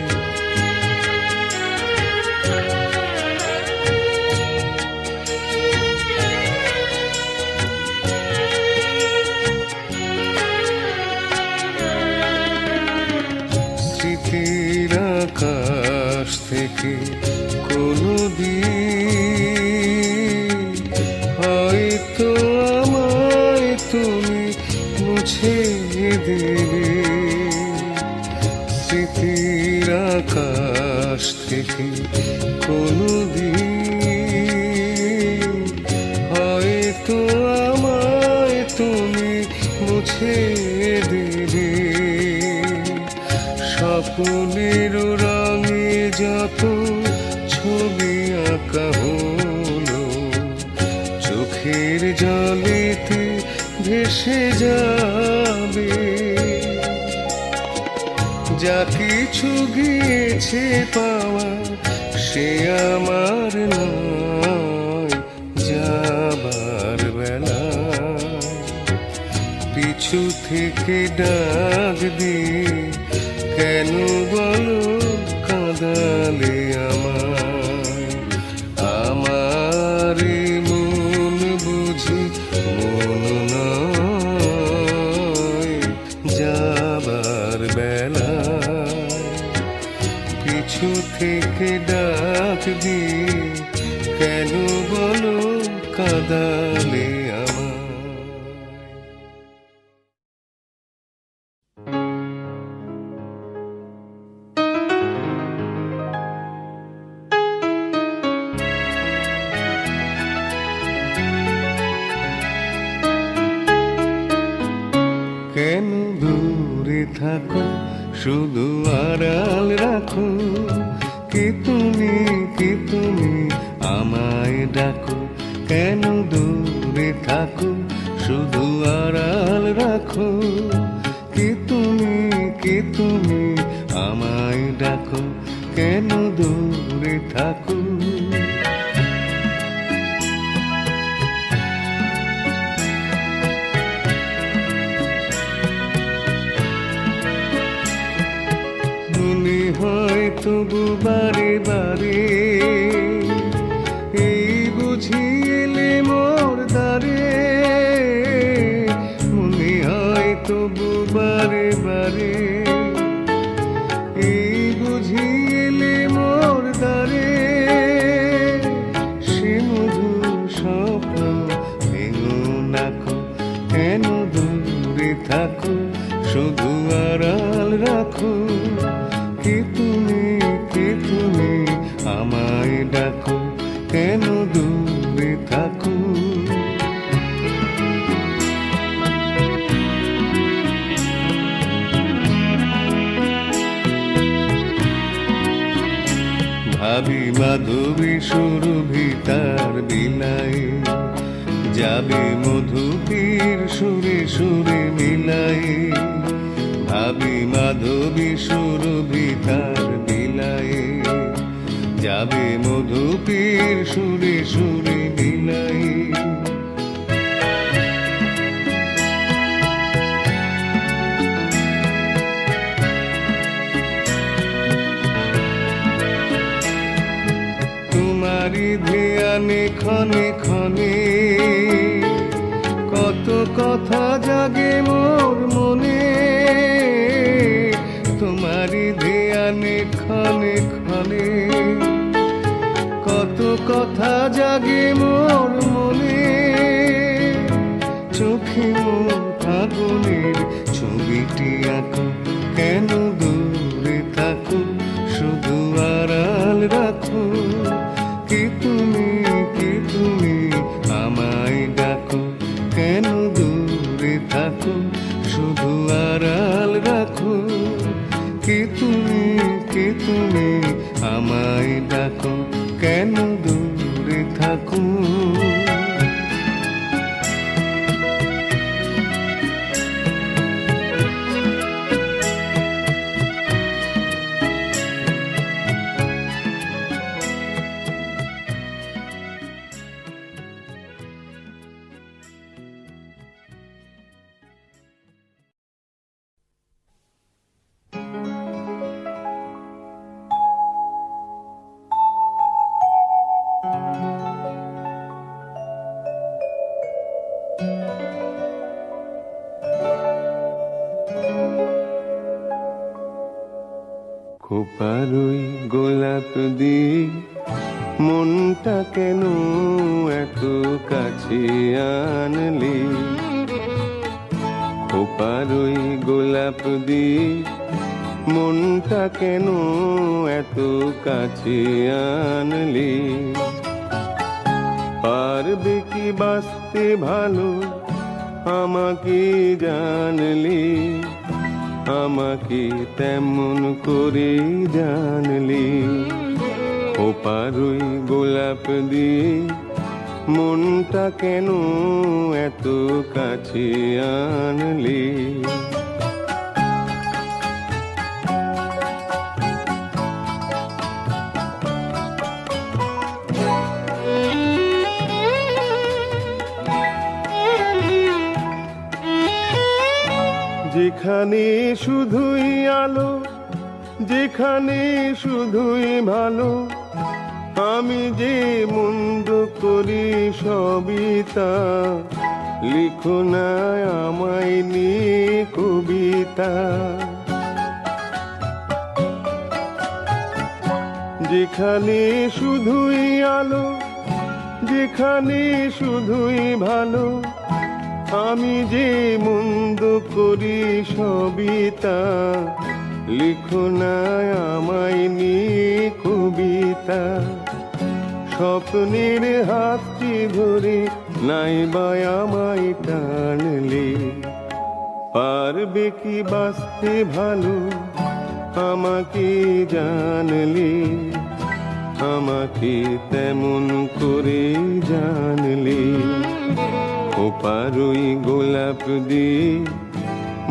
স্মৃতির আকাশ থেকে কোনো দিন হয়তো আমায় তুমি মুছে দেবে। স্মৃতির আকাশ থেকে কোনো দিন হয়তো আমায় তুমি মুছে দেবে। স্বপ্নের রঙে যত ছবি আঁকা হলো, চোখের জলেতে ভেসে যাবে। যা কিছু গিয়েছে পাওয়া সে আমার নয় যাবার বেলায়। পিছু থেকে ডাক দিয়ে কেন বলো কাঁদালে আমায়। আমার মন বুঝি মন নয় যাবার বেলায়। পিছু থেকে ডাক দিয়ে কেন বলো কাঁদালে আমায়। কেন দূরে থাকো শুধু আড়াল রাখো, কি তুমি আমায় ডাকো। কেন দূরে থাকো শুধু আড়াল রাখো, কি তুমি আমায় ডাকো। কেন দূরে থাকো। মনে হয় তবু বারে বারে এই বুঝি এলে মোর দ্বারে। মনে হয় তবু বারে বারে এই বুঝি এলে মোর দ্বারে। সে মধুর স্বপ্ন ভেঙো নাকো, কেন দূরে থাকো শুধু আড়াল রাখো। কি তুমি আমায় ডাকো, কেন দূরে থাকো। মাধবী সুরভি তার বিলায়, যাবে মধুপীর সুরে সুরে মিলাই। ভাবি মাধবী সুরভি তার বিলায়, যাবে মধুপীর সুরে সুরে মিলাই। তোমারি ধ্যানে ক্ষণে ক্ষণে কত কথা জাগে মোর মনে। তোমারি ধ্যানে ক্ষণে ক্ষণে কত কথা জাগে মোর মনে। চোখে মোর ফাগুনের ছবিটি আঁকো, কেন দূরে থাকো শুধু আড়াল রাখো। কি তুমি আমায় ডাকো, কেন দূরে থাকো শুধু আড়াল রাখো। কি তুমি আমায় ডাকো, কেন দূরে থাকো। খোপারই গোলাপ দিয়ে মনটা কেন এত কাছে আনলি। খোপারই গোলাপ দিয়ে মনটা কেন এত কাছে আনলি। পারবে কি বাঁচতে ভালো আমাকে জানলি। আমাকে তেমন করে জানলি। খোপারই গোলাপ দিয়ে মনটা কেন এত কাছে আনলি। যেখানে শুধুই আলো, যেখানে শুধুই ভালো, আমি যে মন্দ করি সবই তা। লিখো না আমায় নিয়ে কবিতা। যেখানে শুধুই আলো, যেখানে শুধুই ভালো, আমি যে মন্দ করি সবই তা। লিখো না আমায় নিয়ে কবিতা। স্বপ্নের হাতটি ধরে নাইবা আমায় টানলে। পারবে কি বাঁচতে ভালো আমাকে জানলে। আমাকে তেমন করে জানলে। খোপারই গোলাপ দিয়ে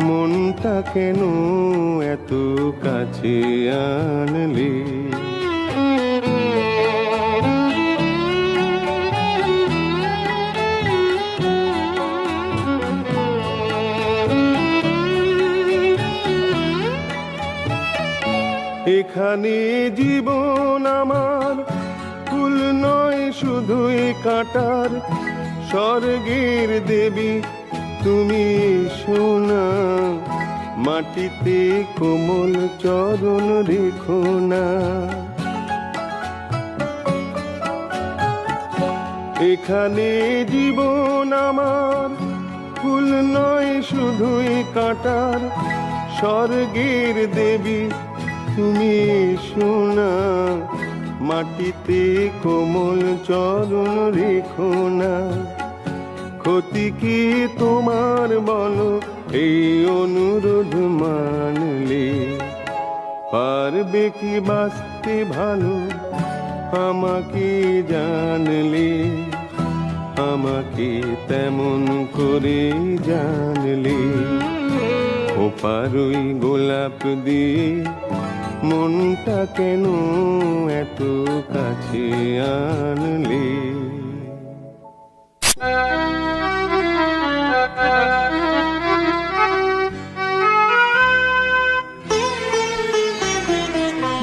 মনটা কেন এত কাছে আনলে। এখানে জীবন আমার ফুল নয় শুধুই কাটার। স্বর্গের দেবী তুমি সোনা, মাটিতে কোমল চরণ রেখো না। এখানে জীবন আমার ফুল নয় শুধুই কাটার। স্বর্গের দেবী তুমি সোনা, মাটিতে কোমল চরণ রেখো না। ক্ষতি কি তোমার বলো এই অনুরোধ মানলে। পারবে কি বাঁচতে ভালো আমাকে জানলে, আমাকে তেমন করে জানলে, খোপারই গোলাপ দিয়ে মনটা কেন এত কাছে আনলে?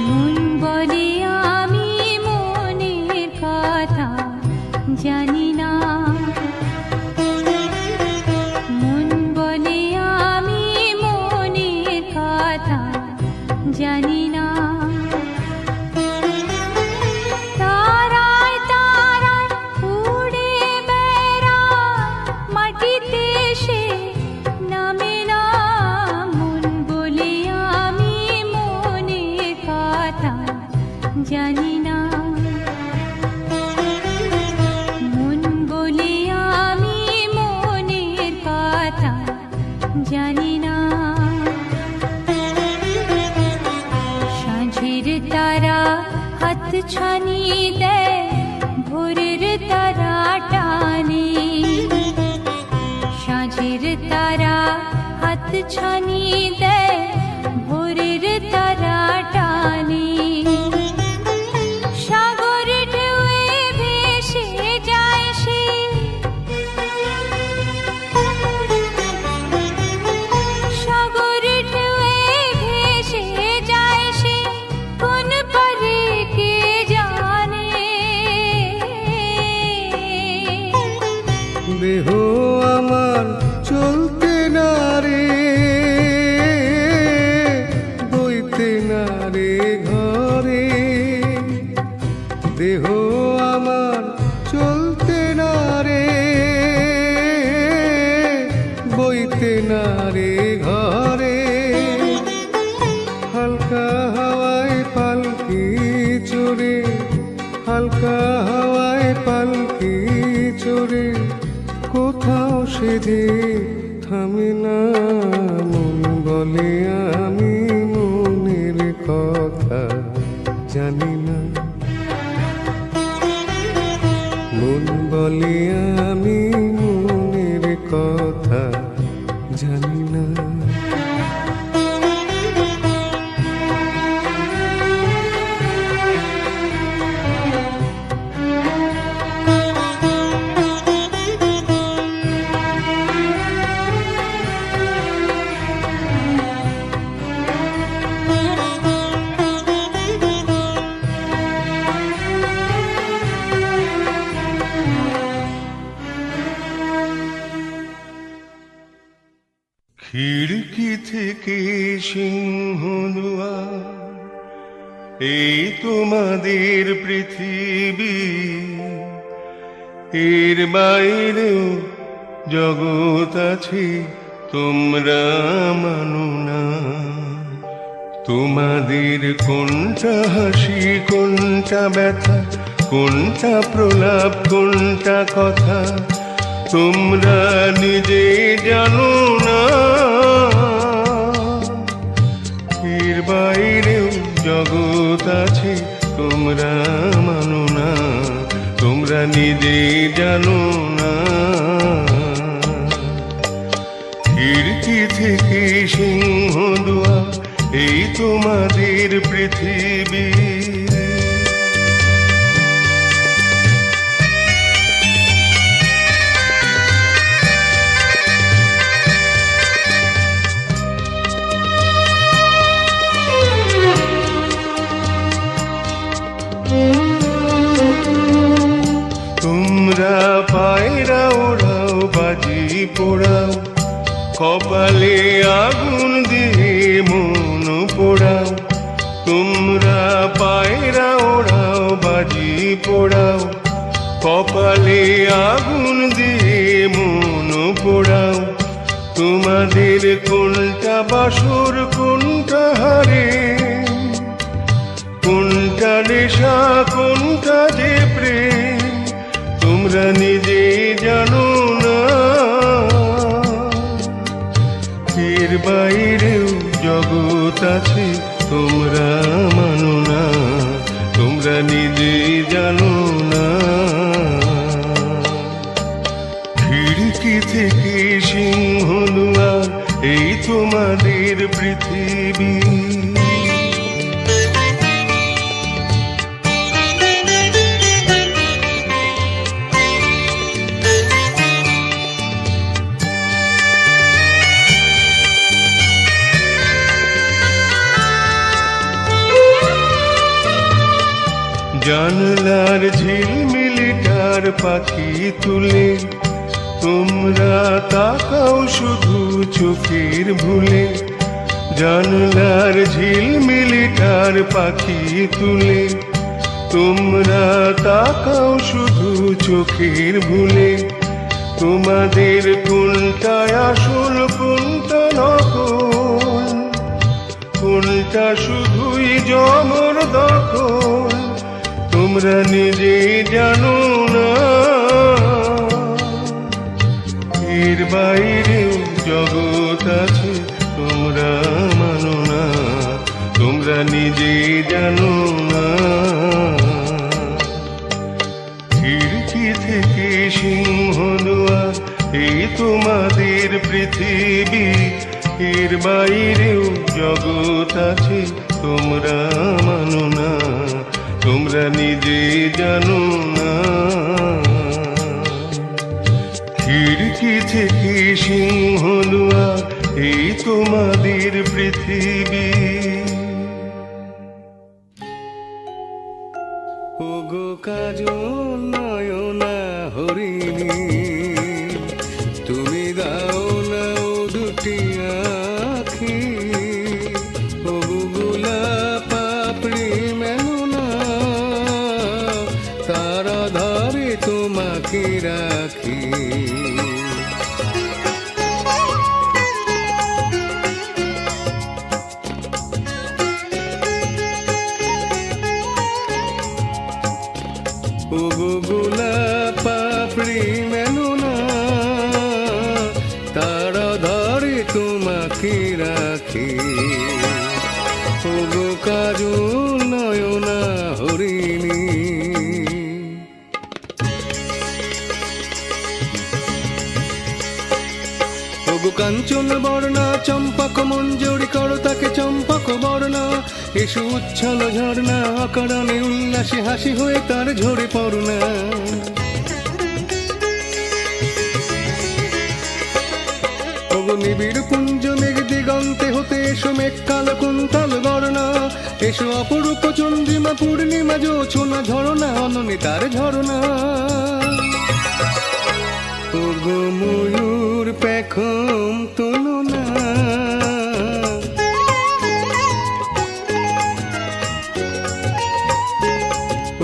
মন বলে আমি মনের কথা জানি না, মন বলে আমি মনের কথা জানি না। তারায় তারায় উড়ে বেড়ায়, মাটিতে সে নামে না। মন বলে আমি মনের কথা জানি না, মন বলে আমি মনের কথা জানি না। সাঁঝের তারা হাত ছানি দেয়, ভোরের তারা টানে। সাঁঝের তারা হাত ছানি দেয়, ভোরের তারা টানে। সাগর ঢেউয়ে ভেসে যায় সে, সাগর ঢেউয়ে ভেসে যায় সে, কোন পারে কে জানে। দেহ আমার চলতে না রে, বইতে না রে ঘরে। দেহ আমার চলতে না রে, বইতে না রে ঘরে। হালকা হাওয়ায় পালকি চড়ে, হালকা হাওয়ায় পালকি চড়ে, কোথাও সে যে থামে না। মন বলে আমি মনের কথা জানি না, মন বলে আমি মনের কথা জানি না। খিড়কি থেকে সিংহদুয়ার, এই তোমাদের পৃথিবী। এর বাইরেও জগৎ আছে, তোমরা মানো না। তোমাদের কোনটা হাসি, কোনটা ব্যথা, কোনটা প্রলাপ, কোনটা কথা, তোমরা নিজে জানো না। এর বাইরেও জগৎ আছে, তোমরা মানো না। তোমরা নিজে জানো না। খিড়কি থেকে সিংহদুয়ার, এই তোমাদের পৃথিবী। তোমরা পায়রা ওড়াও, বাজি পোড়াও, কপালে আগুন দিয়ে মন পোড়াও। তোমরা পায়রা ওড়াও, বাজি পোড়াও, কপালে আগুন দিয়ে মন পোড়াও। তোমাদের কোনটা বাসর, কোনটা হারে, কোনটা নেশা, কোনটা যে প্রেম, তোমরা নিজে জানো না। এর বাইরেও জগৎ আছে, তোমরা মানো না। তোমরা নিজে খিড়কি থেকে সিংহ দুয়ার, এই তোমাদের পৃথিবী। জানলার ঝিলমিলিটার পাখি তুলে তোমরা তাকাও শুধু চোখের ভুলে। জানলার ঝিলমিলিটার পাখি তুলে তোমরা তাকাও শুধু চোখের ভুলে। তোমাদের কোনটায় আসল কোনটা নকল, কোনটা শুধুই জমর দখল, তোমরা নিজে জানো না। এর বাইরেও জগৎ আছে তোমরা মানো না, তোমরা নিজে জানো না। খিড়কি থেকে সিংহ দুয়ার, এই তোমাদের পৃথিবী। এর বাইরেও জগৎ আছে তোমরা মানো না, তোমরা নিজে জানো না। খিড়কি থেকে সিংহ দুয়ার, এই তোমাদের পৃথিবী। ওগো কাজল নয়না হরিণী, তুমি দাও না ও দুটি আখি। ওগো গোলাপ পাপড়ি মেলো না, তারা ধরে তোমাকে রাখি। ওগো গোলাপ পাপড়ি মেলো না, তারা ধরে তোমাকে রাখি। ওগো কাজল নয়না হরিণী। ওগো কাঞ্চন বর্ণা চম্পক মঞ্জুরি করো তাকে চম্পক বর্ণা। এসো উচ্ছল ঝর্ণা অকারণে উল্লাসে হাসি হয়ে তার ঝরে পড়না। ওগো নিবিড় কুঞ্জ মেঘ দিগন্তে হতে এসো মেঘ কালো কুন্তল বর্ণা। এসো অপরূপ চন্দ্রিমা পূর্ণিমা জোছনা ঝরনা অননে তার ঝরনা। ওগো ময়ূর পেখম তোলো না,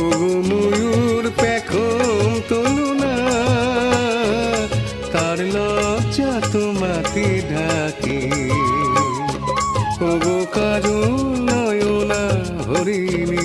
ওগো ময়ূর পেখম তোলো না, তার লজ্জা তোমাতে ঢাকে। ওগো কাজল নয়না হরিণী।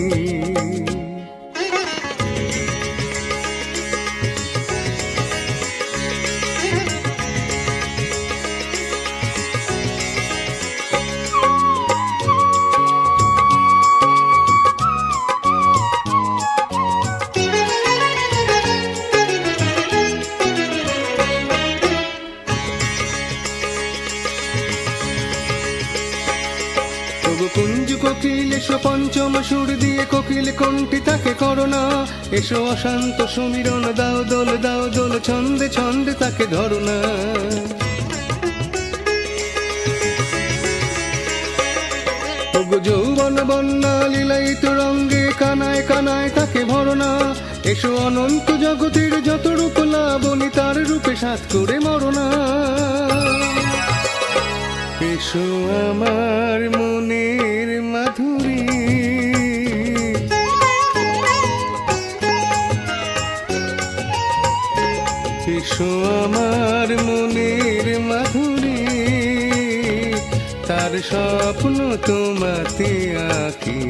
কুঞ্জ কোকিল এসো পঞ্চম সুর দিয়ে কোকিল কণ্ঠী তাকে করোনা। এসো অশান্ত সমীরণ দাও দোল ছন্দে ছন্দে তাকে ধরনা। ওগো যৌবন বন্যা লীলায়িত রঙ্গে কানায় কানায় তাকে ভরনা। এসো অনন্ত জগতের যত রূপ লাবণী তার রূপে সাত করে মরনা। এসো আমার মনের মাধুরী, এসো আমার মনের মাধুরী, তার স্বপ্ন তোমাতে আঁকি।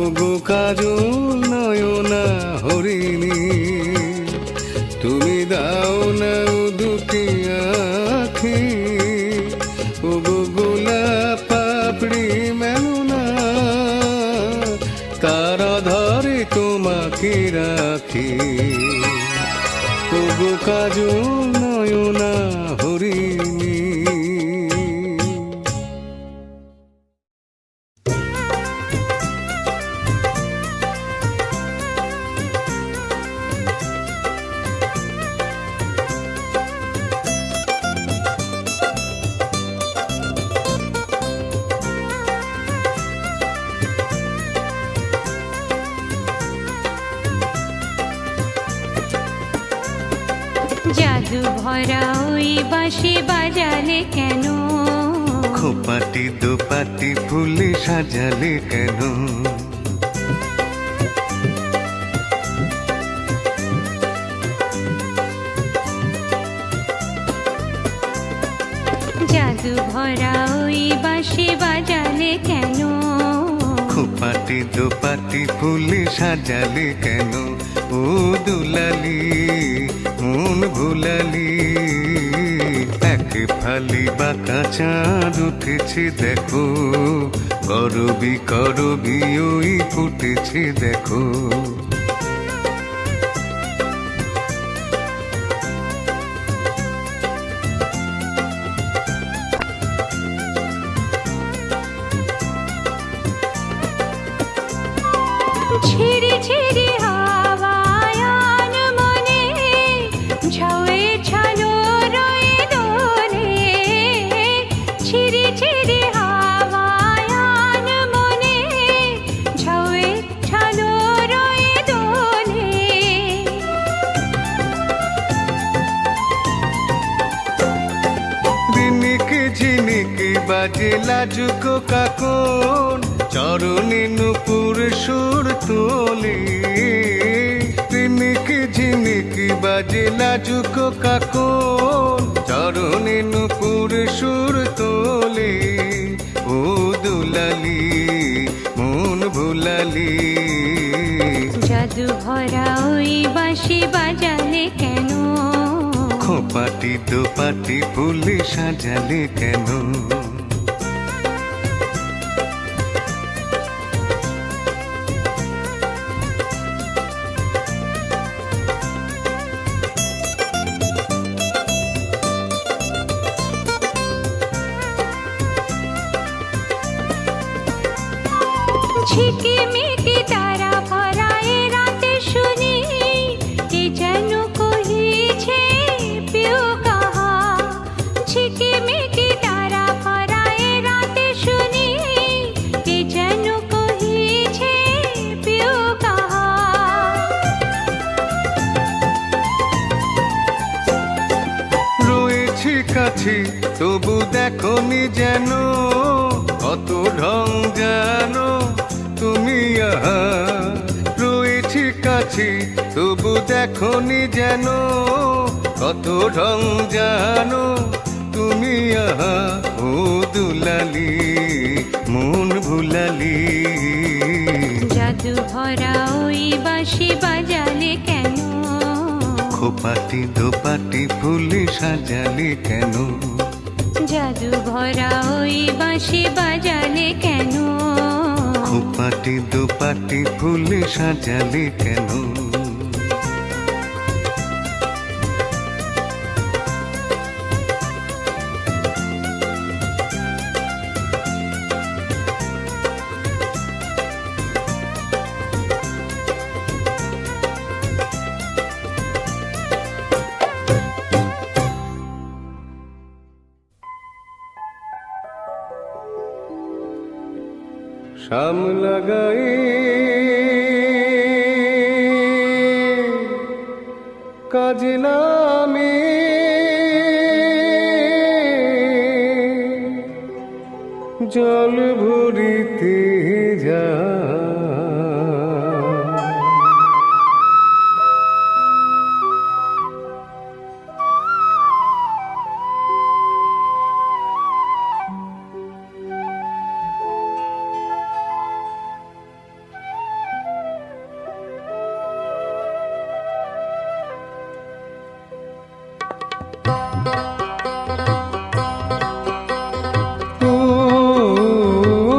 ওগো কাজল নয়না হরিণী, তুমি দাও না দুটি আঁখি। ওগো গোলাপ পাপড়ি মেলো না, তারা ধরে তোমাকে রাখি। ওগো কাজল আজও নয়না হরিণী। জাদু ভরা ওই বাঁশি বাজালে কেন? খোপাটি দোপাটি ফুলে সাজালে কেন? জাদু ভরা ওই বাঁশি বাজালে কেন? খোপাটি দোপাটি ফুলে সাজালে কেন? ও দুলালি মন ভুলালি, এক ফালি বাঁকা চাঁদ উঠেছে দেখো, করবি করবি ওই ফুটেছে দেখো। ছিড়ি ছিড়ি হাওয়ায়ান মনে ঝাউয়ে ঝালো রয়ে দোলে। ছিড়ি ছিড়ি হাওয়ায়ান মনে ঝাউয়ে ঝালো রয়ে দোলে। দিনিকে ঝিনিকে বাজে লাজুকো কাকন, চরণে নুপুর সুর তোলে। দিনিকে ঝিনিকে বাজে লাজুকো কাকন, চরণে নুপুর সুর তোলে। ও দুলালি মন ভুলালি, জাদু ভরা ওই বাঁশি বাজালে কেন? খোপাটি দোপাটি ফুলে সাজালে কেন? ঝিকিমিকি তারা ভরা এ রাতে শুনি, কে যেন কহিছে প্রিয় কাহা। ঝিকিমিকি তারা ভরা এ রাতে শুনি, কে যেন কহিছে প্রিয় কাহা। রয়েছি কাছে তবু দেখনি যেন, কত ঢং জানো তুমি আহা। রয়েছি কাছে তবু দেখনি যেন, কত ঢং জানো তুমি আহা। ও দুলালি মন ভুলালি, জাদু ভরা ওই বাঁশি বাজালে কেন? খোপাটি দোপাটি ফুলে সাজালে কেন? জাদু ভরা ওই বাঁশি বাজালে কেন? খোপাটি দোপাটি ফুলে সাজালে কেন? শাম লাগাই কাজে নামে, জল ভরিতে যা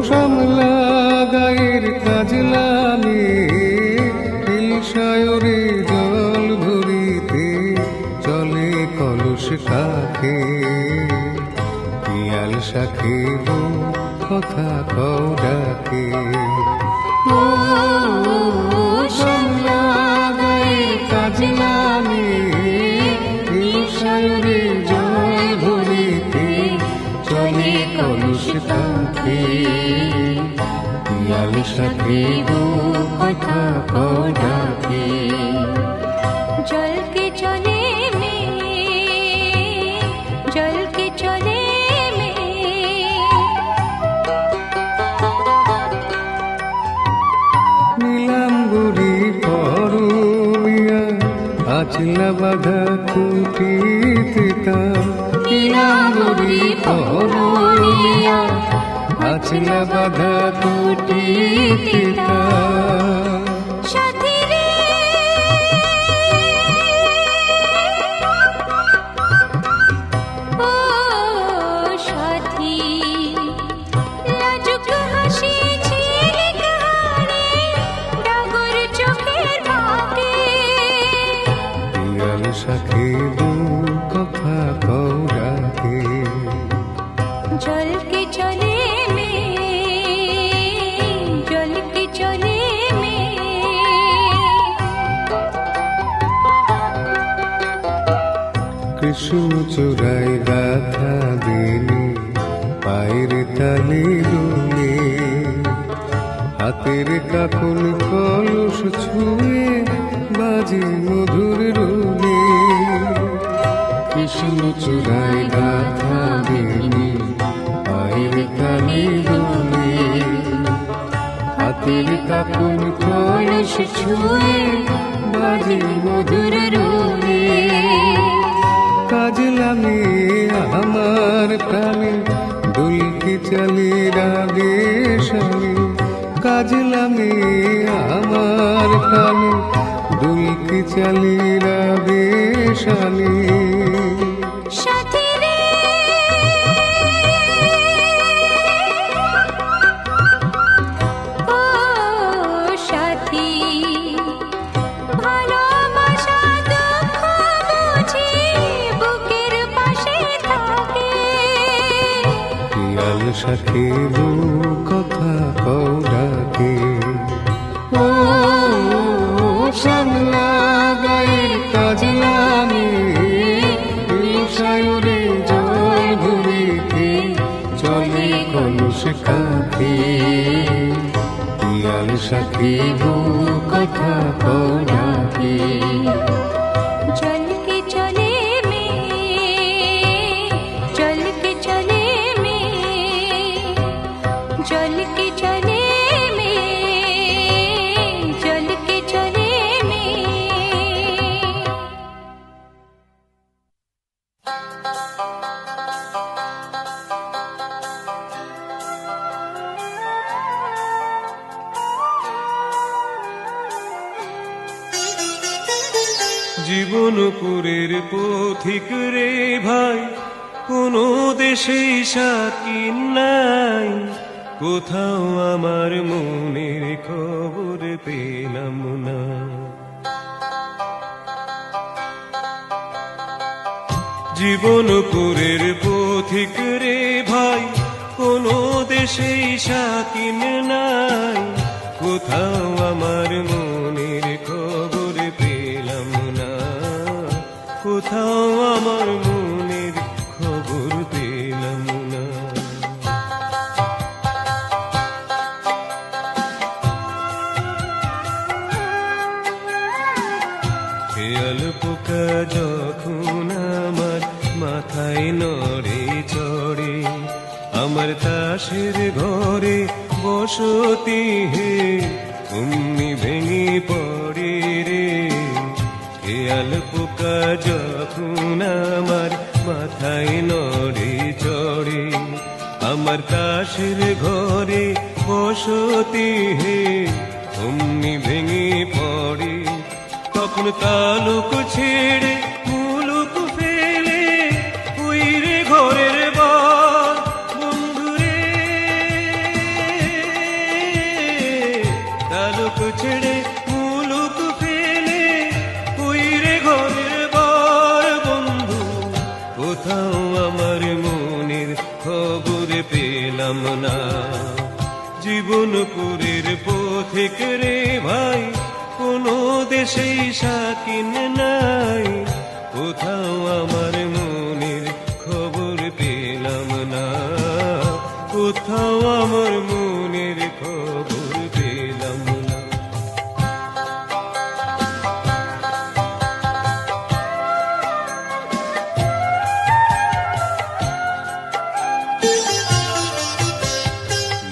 সামলা কলস কাকে পিয়াল শাখে কথা কও ডাকে ও শ্যামলা গায়ে কাজ নামে সায়রে জল ভরিতে চলে কলস কাকে পিয়াল শাখে কথা কও ডাকে জল কে চলে মে জল কে চলে মে নীলাম্বরী পরমিয়া আচলা বাঁধা খুঁটিতে তা নীলাম্বরী পরমিয়া আচলা বাঁধা খুঁটিতে তা সাথী রে ও সাথী লাজুক হাসি ঝিলিক হাড়ে ডাগর চোখের ভাগে পিয়াল শাখে কথা কও ডাকে জল কে চলে মে জল কে চলে মে কৃষ্ণ চূড়ায় গাথা দিনে পায়ের তালে দুলে হাতের কাকুন কলস ছুঁয়ে বাজে মধুর রুলে কৃষ্ণ চূড়ায় গাথা দিনে পায়ের তালে দুলে হাতের কাকুন কলস ছুঁয়ে বাজে মধুর রুলে কাজ লাগে আমার প্রাণে দুলকি চালি রাগে স্বামী কাজ লাগে আমার প্রাণে দুলকি চালি রাগে স্বামী সাথী রে ও সাথী ভালোবাসা দুঃখ বুঝি বুকের পাশে থাকে পিয়াল শাখে কথা কও ডাকে ও শ্যামলা গায়ের কাজ লাগে সায়রে জল ভরিতে চলে কলস কাকে পিয়াল শাখে কথা কও ডাকে জল কে চলে মে জল কে চলে মে জল কে চলে মে জল কে চলে মে জীবনপুরের পথিক রে ভাই কোনো দেশেই সাকিন নাই কোথাও আমার মনের খবর পেলাম না জীবনপুরের পথিক রে ভাই কোনো দেশেই সাকিন নাই কোথাও আমার মনের খবর পেলাম না কোথাও আমার মনের খবর পেলাম না খেয়াল পোকা যখন আমার মাথায় নড়ে চড়ে আমার তাসের ঘরে বসতি হে অমনি ভেঙে পড়ে রে খেয়াল পোকা যখন আমার মাথায় নড়ে চড়ে আমার তাসের ঘরে বসতি হে অমনি ভেঙে পড়ে তখন তালুক ছেড়ে মুলুক ফেলে উইরে ঘরের বর বন্ধুরে তালুক ছেড়ে মুলুক ফেলে উইরে ঘরের বর বন্ধু জীবনপুরের পথিক রে ভাই, কোনো দেশেই শাকিন নাই, কোথাও আমার মনের খবর পেলাম না, কোথাও আমার মনের খবর পেলাম না।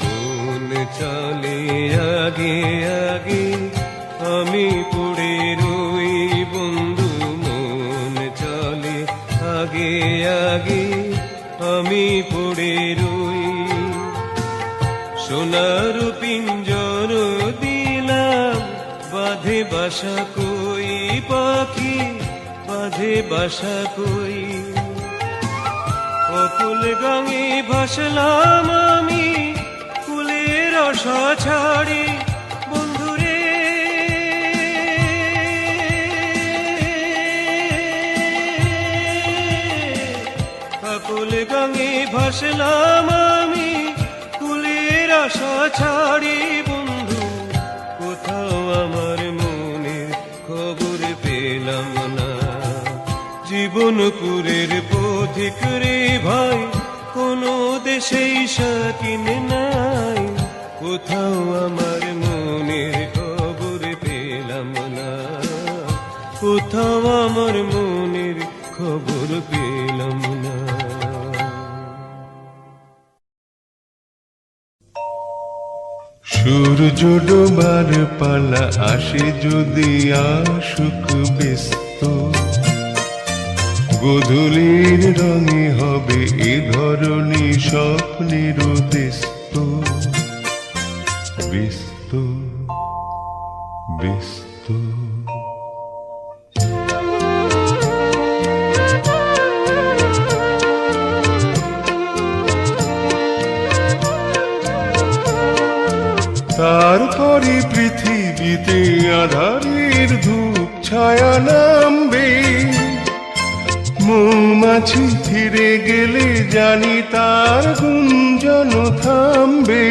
মন চলে আগে আগে, আমি পড়ে রই বন্ধু, মন চলে আগে আগে, আমি পড়ে রই। সোনার পিঞ্জর দিলাম, বাঁধে বাসা কই পাখি, বাঁধে বাসা কই। অকুল গাঙে ভাসলাম আমি, কুলের আশা ছাড়ি বন্ধুরে। অকুল গাঙে ভাসলাম আমি, কুলের আশা ছাড়ি বন্ধু, কোথাও আমার মনের খবর পেলাম না। জীবনপুরের পথিক রে ভাই, কোনো দেশেই শাকিন নাই, কোথাও আমার মনের খবর পেলাম না, কোথাও আমার মনের খবর পেলাম না। সূর্য ডোবার পালা আসে যদি আসুক ব্যস্ত, গোধূলির রঙে হবে এ ধরনী স্বপ্নের দেস্ত, ব্যস্ত ব্যস্ত। তারপরে পৃথিবীতে আধারের ধূপ ছায়া নামবে, মৌমাছি ফিরে গেলে জানি তার গুঞ্জন থামবে।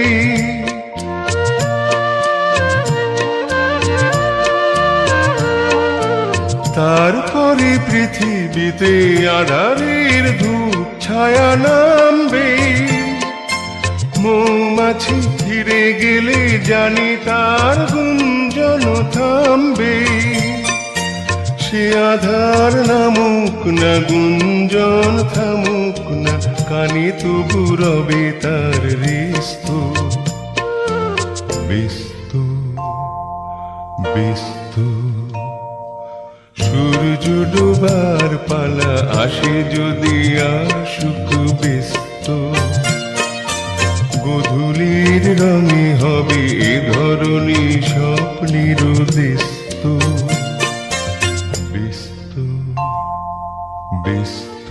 তারপরে পৃথিবীতে আধারের ধূপ ছায়া নামবে, মৌমাছি ফিরে গেলে জানি তার গুঞ্জন থামবে। সে আধার নামুক না, গুঞ্জন থামুক না, কানে তবু রবে তার রিস্ত, ব্যস্ত ব্যস্ত। সূর্য ডোবার পালা আসে যদি আসুক ব্যস্ত, গোধূলির রঙে হবে এ ধরনী স্বপ্নের দেস্ত, ব্যস্ত ব্যস্ত।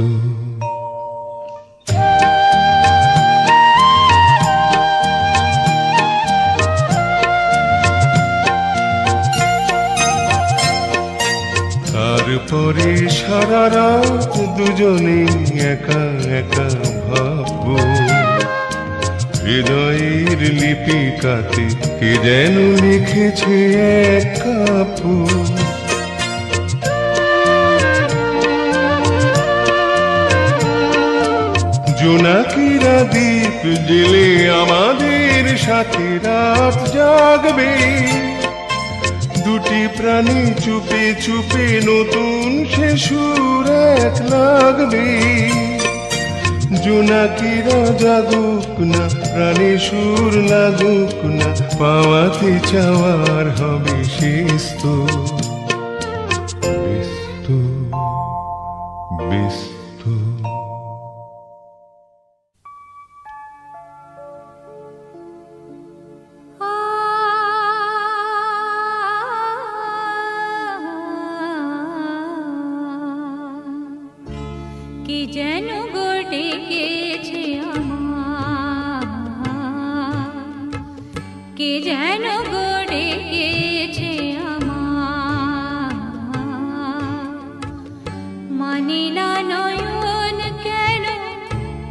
তারপরে সারা রাত দুজনে একা একা ভাববো, হৃদয়ের লিপিকাতে কে যেন লিখেছে এক কাপড়। জোনাকিরা দ্বীপ জেলে আমাদের সাথে রাত জাগবে, দুটি প্রাণী চুপে চুপে নতুন সে সুর এক লাগবে। জোনাকিরা জাগুক না, প্রাণে সুর লাগুক না, পাওয়াতে চাওয়ার হবে শেষ তো, ব্যস্ত ব্যস্ত। কি যেন গোটে গেছে আমার, কি যেন গোটে গেছে আমার, মানি না নয়ন কেন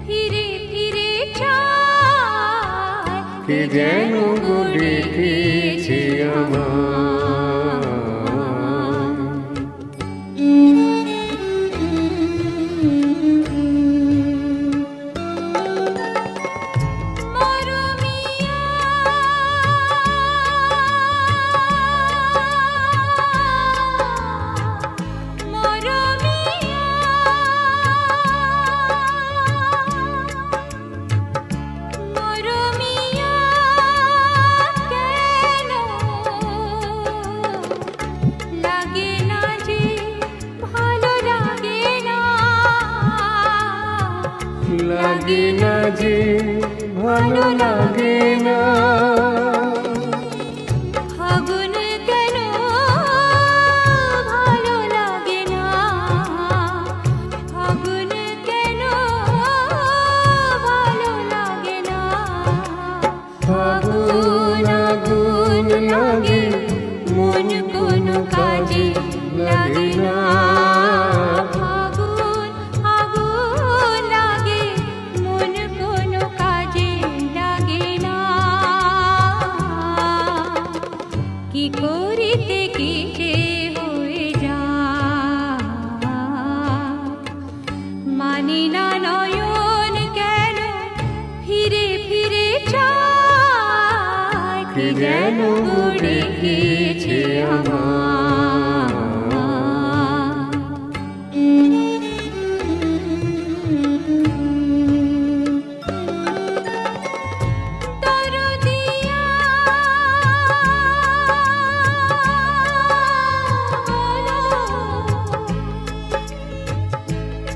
ফিরে ফিরে চায়, কি যেন গোটে লাগে না যে ভালো লাগে না। ফাগুন কেন ভালো লাগে না, ফাগুন কেন ভালো লাগে না। ফাগুন আগুন লাগে মন কোনো কাজে লাগে না। ফাগুন আগুন লাগে মন কোনো কাজে লাগে না। কি করিতে কি যে হয়ে যায়, মানি না নয়ন কেন ফিরে ফিরে চায়। কি যেন গড়ে গিয়েছে আমার। দরদিয়া বলো,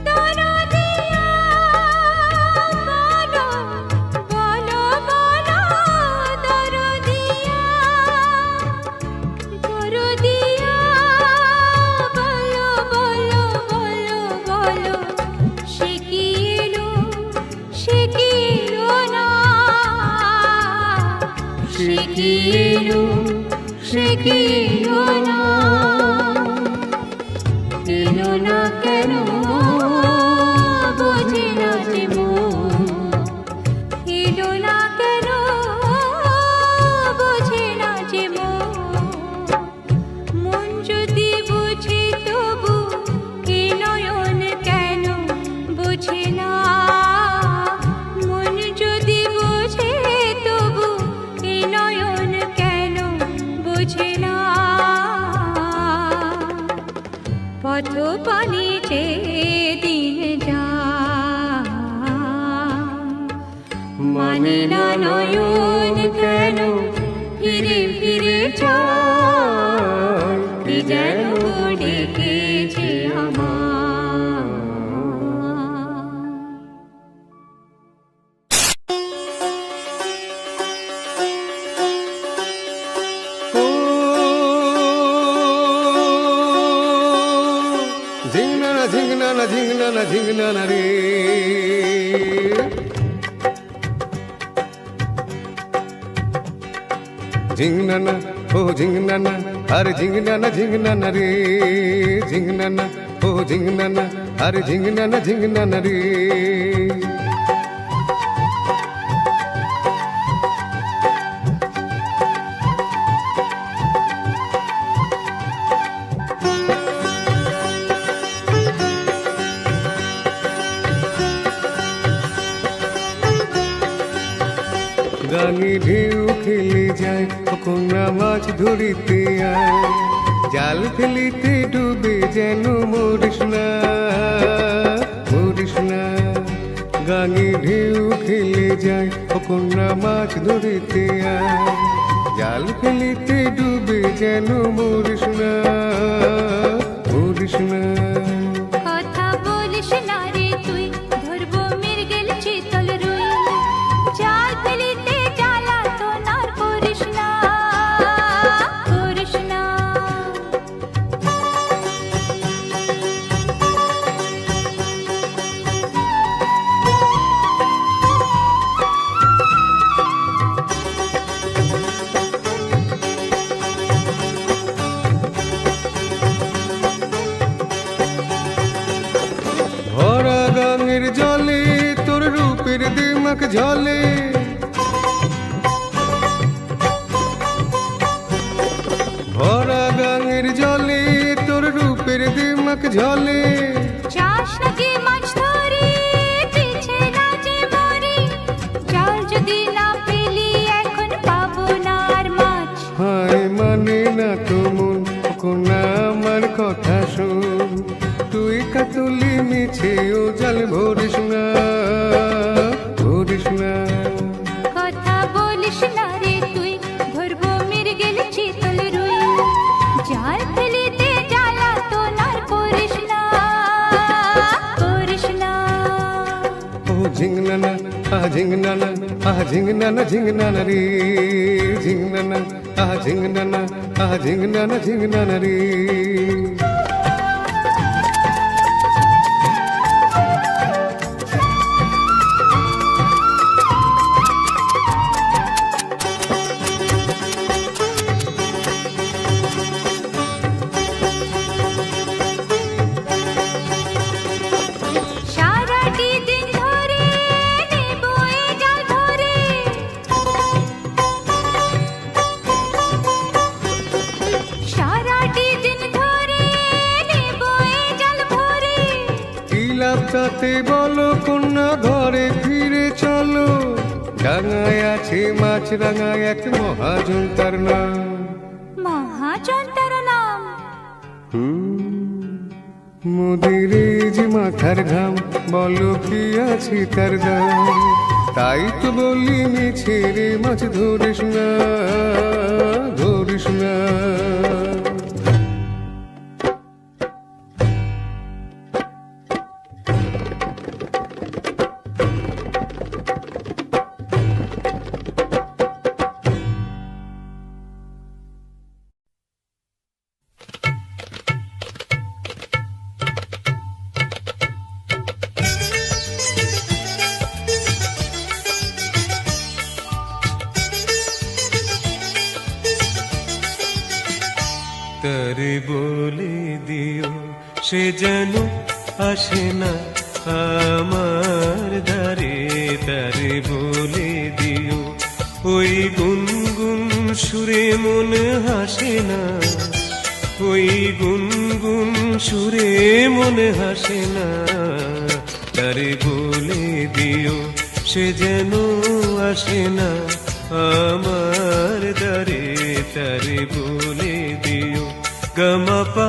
দরদিয়া বলো, বলো বলো দরদিয়া, দরদিয়া বলো বলো বলো বলো। সে কি এলো, সে কি এলো না, সে কি এলো, সে কি এলো না। এলো না কেন বোঝে না যে মন, এলো না কেন বোঝে না যে মন। মন যদি বুঝে তবু এ নয়ন কেন বোঝে না। মন যদি বুঝে তবু এ নয়ন কেন বোঝে না। পথ পানি দিন যায়, মানে না নয়ন কেন ফিরে ফিরে যায়। কি যেন গড়ে গেছে আমার। ও ঝিংনানা ঝিংনানা ঝিংনানা ঝিংনানা রে। ঝিংনানা ও ঝিংনানা আরে ঝিংনানা ঝিংনানা রে। ঝিংনানা ও ঝিংনানা আরে ঝিংনানা ঝিংনানা রে। গাঙে ঢেউ খেলে যায় কন্যা মাছ ধরিতে আয়। জাল ফেলিতে ডুবে যেন মরিস না, মরিস না। গাঙে ঢেউ খেলে যায় কন্যা মাছ ধরিতে আয়। জাল ফেলিতে ডুবে যেন মরিস না, মরিস না। কথা বলিস না রে তুই, ধরবো মৃগেল চিতল রুই। জাল ফেলিতে জ্বালাতন আর করিস না, করিস না। ভরা গাঙের জলে তোর রূপের দিমাক ঝলে। ভরা গাঙের জলে তোর রূপের দিমাক ঝলে। চাস নাকি মাছ ধরি, পিছে না যে মরি। জাল যদি না পেলি এখন পাবো না আর মাছ। হায় মানে না তো মন কোনা আমার কথা শোন। তুই কাতুলি মিছে ও জল ভরিস না, ভরিস না। কথা বলিস না রে তুই, ধরবো মৃগেল চিতল রুই। জাল ফেলিতে জ্বালাতন আর করিস না, করিস না। ও ঝিংনানা ঝিংনানা ঝিংনানা ঝিংনানা রে ঝিংনানা ঝিংনানা ঝিংনানা ঝিংনানা রে। সারাটি দিন ধরে নেব এ জাল ধরে, সারাটি দিন ধরে নেব এ জাল ভরে। কি লাভ তাতে বলো কন্যা, ঘরে ফিরে চলো। ডাঙায় আছে মাছ রাঙায় এক মহাজন তার নাম। মহাজন তার নাম, মোদের যে মাথার ঘাম, বলো কি আছে তার দাম। তাই তো বলি মিছে রে মাছ ধরিস না ধরিস না। তারে বলে দিও সে যেন আসে না আমার দ্বারে। তারে বলে দিও ওই গুনগুন সুরে মন হাসে না, ওই গুনগুন সুরে মন হাসে না। তারে বলে দিও সে যেন আসে না আমার দ্বারে। তারে বলে দিও গমাপা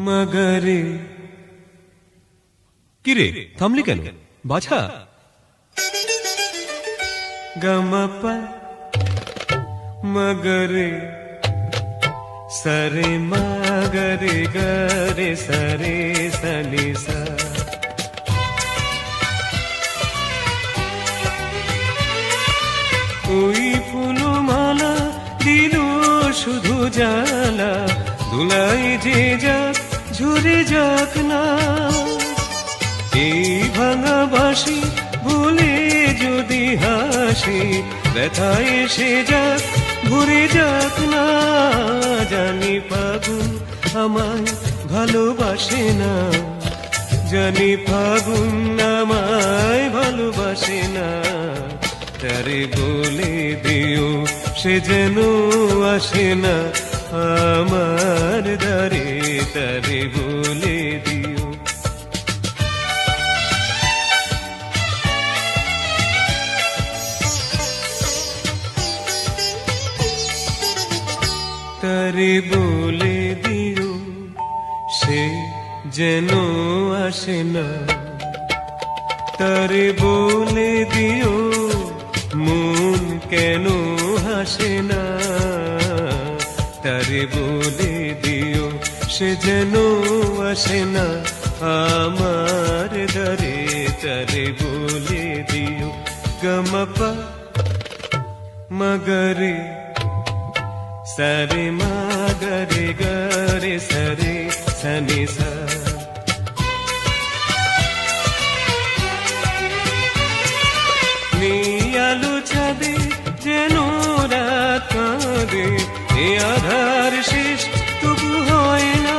মগরে। কিরে থামলি কেন বাছা? গমাপা মগরে সরে মগরে গরে সরে সনি সা। ওই ফুলমালা দিল শুধু জ্বালা, ধুলাই যে যাক ঝরে যাক না। এই ভাঙা বাঁশি ভুলে যদি হাসি, ব্যথায় এসে যাক ঘুরে যাক না। জানি ফাগুন আমায় ভালোবাসে না, জানি ফাগুন আমায় ভালোবাসে না। তারে বলে দিও সে যেন আসে না আমার দ্বারে। তারে বলে দিও। তারে বলে দিও সে যেন আসে না। তারে বলে দিও মন কেন হাসে না। তারে বলে দিও সে যেন আসে না আমার দ্বারে। তারে বলে দিও গমপা মগরে সরে মগরে গরে সরে সনি সা। আলো ছাদে যেন রাত কাঁদে, এ আধার শেষ তবু হয় না।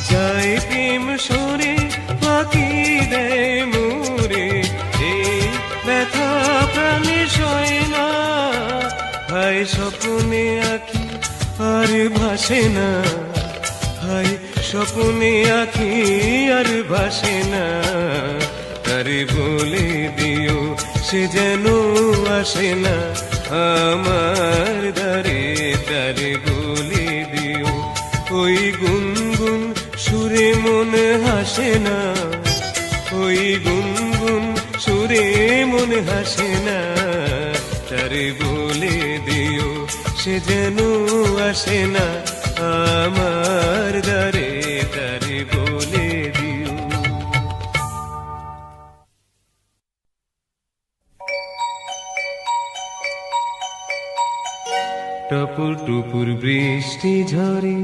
যায় প্রেম সরে ফাঁকি দেয় মোরে, এই ব্যথা প্রাণে সয় না। হায় স্বপ্নে আঁকি আর ভাসে না, হায় স্বপ্নে আঁকি আর ভাসে না। তারে বলে দিও সে যেন আসে না আমার দ্বারে। তারে বলে দিও ওই গুনগুন সুরে মন হাসে না, ওই গুনগুন সুরে মন হাসে না। তারে বলে দিও সে যেন আসে না আমার দ্বারে। তারে বলে দিও। টপুর টুপুর বৃষ্টি ঝরে,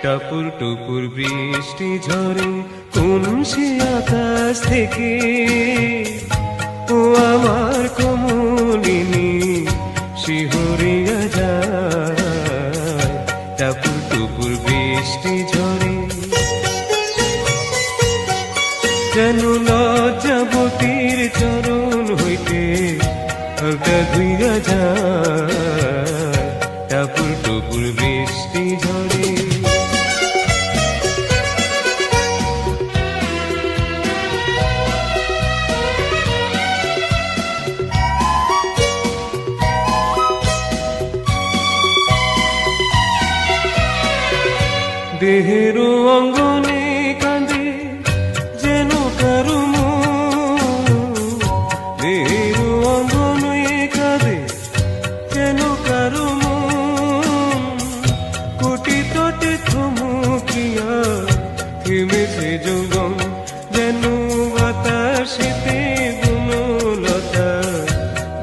টপুর টুপুর বৃষ্টি ঝরে কোন সে আকাশ থেকে, ও আমার কমলিনী শিহরিয়া যায়। টপুর টুপুর বৃষ্টি ঝরে যেন লজ্জাবতীর চরণ হইতে ওটা ধুইয়া যায়। টপুর টুপুর বৃষ্টি ঝরে, দেহের অঙ্গনে কাঁদে যেন কারো মন, দেহের অঙ্গনে কাঁদে যেন কারো মন, কোটি তটে থমকিয়া থেমেছে যৌবন, যেন বাতাসেতে বনলতা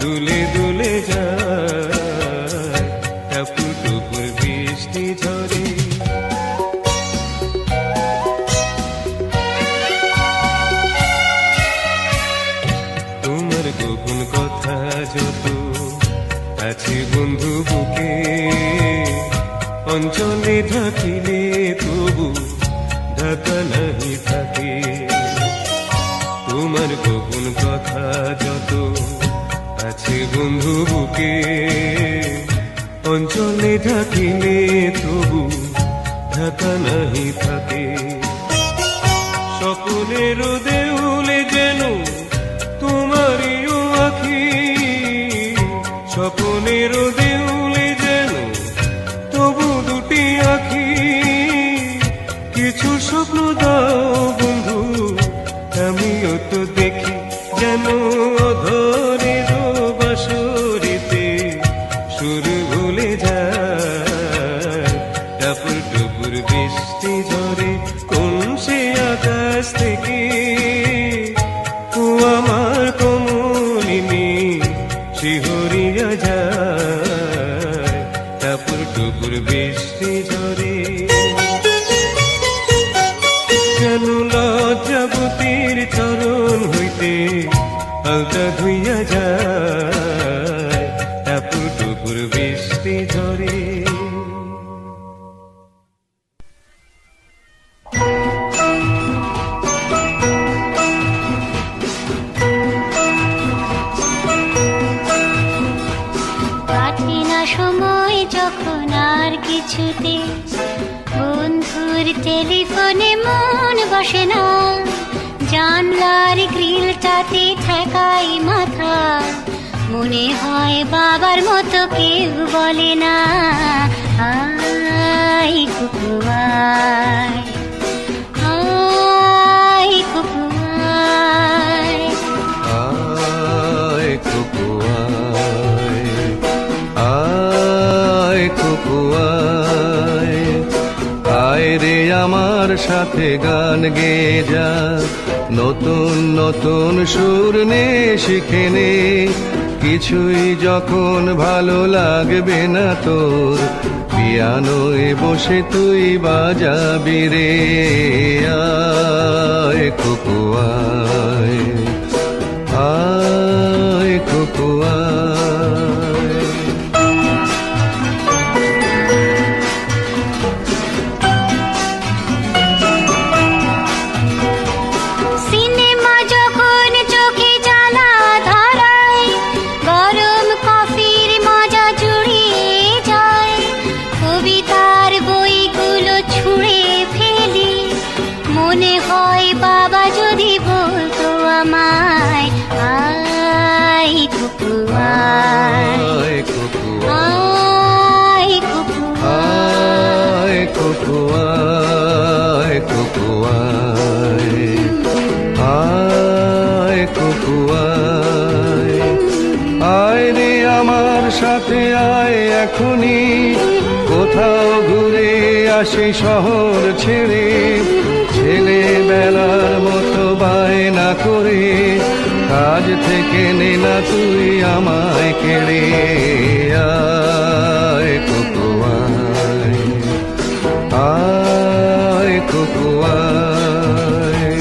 দুলে দুলে যায়। টপুর টুপুর বৃষ্টি ঝরে, গোপন কথা যত আছে বন্ধু বুকে, অঞ্চলে ঢাকিলে তবু ঢাকা নাহি থাকে। তোমার গোপন কথা যত আছে বন্ধু বুকে, অঞ্চলে ঢাকিলে তবু ঢাকা নাহি থাকে। স্বপ্নের দেউলে যেন তোমারই আখি, স্বপ্নের দেউলে যেন তবু দুটি আখি, কিছু স্বপ্ন দাও বন্ধু আমিও তো দেখি, যেন অধরের বাসরিতে সুর ভুলে যায়। টপুর টপুর বৃষ্টি ঝরে কোন সে আকাশ থেকে, ও আমার কমলিনী শিহরিয়া যায়। টপুর টুপুর বৃষ্টি ঝরে যেন লজ্জাবতীর চরণ হইতে আলতা ধুইয়া যায়। টপুর টুপুর বৃষ্টি ঝরে, সময় যখন আর কিছুতে বন্ধুর টেলিফোনে মন বসে না, জানলার গ্রিলটাতে ঠেকাই মাথা, মনে হয় বাবার মতো কেউ বলে না, আই কুকু আয়, আয় কুকু আয়, আয় কুকু আয়, আয় কুকু আয়, আয় রে আমার সাথে গান গেয়ে যা, নতুন নতুন সুর নে শিখে নে, কিছুই যখন ভালো লাগবে না তোর, পিয়ানোয় বসে তুই বাজাবি রে, আয় কুকু আয়, আয় কুকু আয়। সিনেমা যখন চোখে জ্বালা ধরায়, গরম কফির মজা জুড়িয়ে যায়, কবিতার বইগুলো ছুঁড়ে ফেলি, মনে হয় বাবা যদি বলতো আমায়, আয় কুকু আয়, আয় কুকু আয় কুকু আয়, কুকু আয়, কুকু আয়, আয় কুকু আয়, আয় রে আমার সাথে আয় এখনই, কোথাও ঘুরে আসি শহর ছেড়ে, ছেলেবেলার মতো বায়না করে কাজ থেকে নে না তুই আমায় কেড়ে, আয় কোকো আয়, আয় কোকো আয়।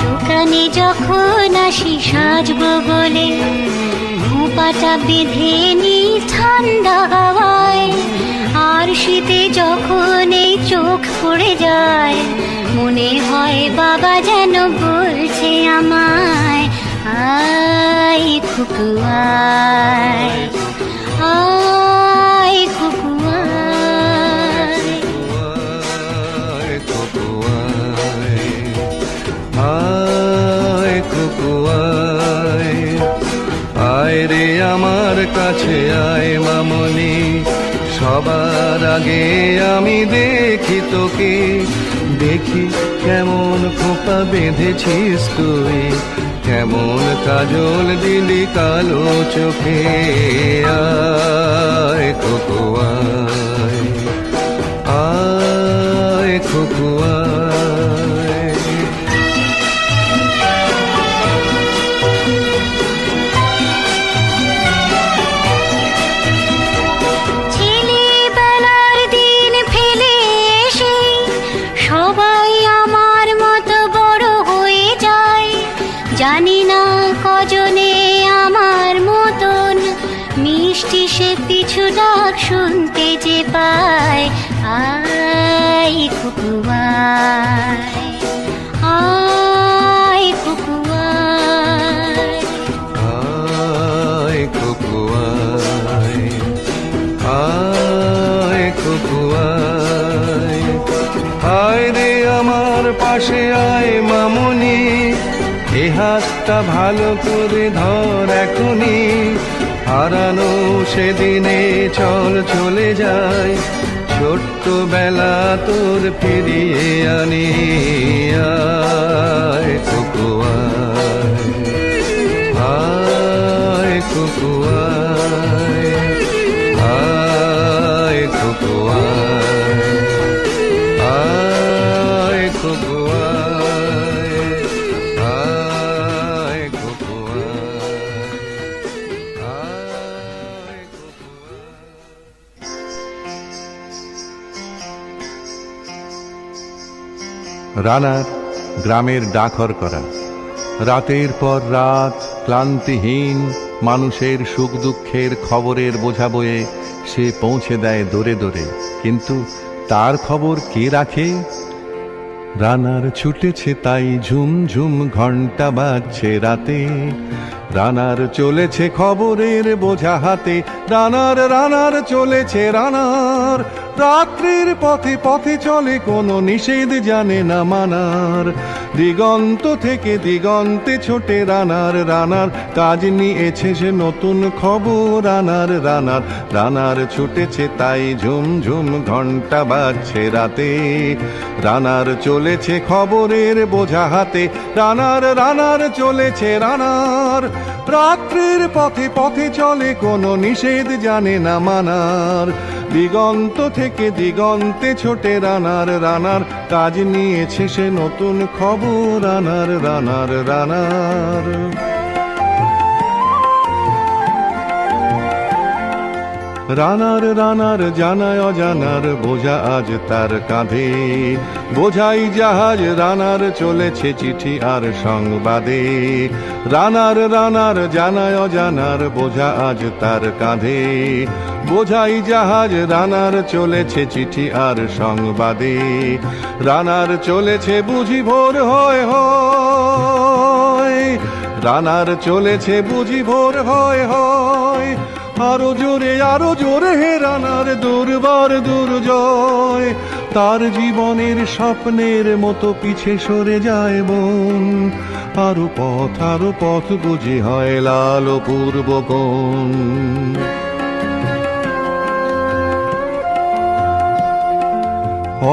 দোকানে যখন আসি সাজবো বলে, খোঁপাটা বেঁধে নি ঠান্ডা হাওয়ায়, আর শীতে যখন এই চোখ পড়ে যায়, মনে হয় বাবা যেন বলছে আমায়, আয় খুকু আয়, আয় খুকু আয়। আয় কোকো আয়, আয় কোকো আয়, আয় রে আমার কাছে আয় মামনি, সবার আগে আমি দেখি তোকে, দেখি কেমন খোপা বেঁধেছিস তুই, কেমন কাজল দিলি কালো চোখে, আয় কোকো আয়, আয় কোকো আয়। ছেলেবেলার দিন ফেলে এসে সবাই আমার মতো বড় হয়ে যায়, জানি না কজনে আমার মতন মিষ্টি সে পিছু ডাক শুনতে যে পায়, আয় খুকু আয়, আয় খুকু আয়। আয় কোকো আয়, আয় কোকো আয়, আয় রে আমার পাশে আয় মামনি, এ হাতটা ভালো করে ধর এখনি, হারানো সেদিনে চল চলে যায়, ছোট্ট বেলা তোর ফিরিয়ে আনি, আয় কোকো আয়, আয় কোকো আয়, আয় কোকো আয়, আয় কোকো আয়, আয় কোকো আয়, আয় কোকো আয়। রানার গ্রামের ডাকর করা, রাতের পর রাত ক্লান্তিহীন মানুষের সুখ দুঃখের খবরের বোঝা বয়ে সে পৌঁছে দেয় দোরে দোরে, কিন্তু তার খবর কে রাখে? রানার ছুটেছে তাই ঝুম ঝুম ঘন্টা বাজছে রাতে, রানার চলেছে খবরের বোঝা হাতে, রানার রানার চলেছে রানার, রাত্রির পথে পথে চলে কোনো নিষেধ জানে না মানার, দিগন্ত থেকে দিগন্তে ছোটে রানার, রানার কাজ নিয়েছে সে নতুন খবর, রানার রানার রানার ছুটেছে তাই ঝুম ঝুম ঘন্টা বাজছে রাতে, রানার চলেছে খবরের বোঝা হাতে, রানার রানার চলেছে রানার, রাত্রির পথে পথে চলে কোনো নিষেধ জানে না মানার, দিগন্ত থেকে দিগন্তে ছোটে রানার, রানার কাজ নিয়েছে সে নতুন খবর, রানার রানার রানার। রানার রানার জানায় অজানার বোঝা আজ তার কাঁধে, বোঝাই জাহাজ রানার চলেছে চিঠি আর সংবাদে, রানার রানার জানায় অজানার বোঝা আজ তার কাঁধে, বোঝাই জাহাজ রানার চলেছে চিঠি আর সংবাদে, রানার চলেছে বুঝি ভোর হয় হয়, রানার চলেছে বুঝি ভোর হয় হয়, আরো জোরে হে রানার দুর্বার দুর্জয়, তার জীবনের স্বপ্নের মতো পিছে সরে যায় বন, আরো পথ বুঝি হয় লাল পূর্ব কোণ।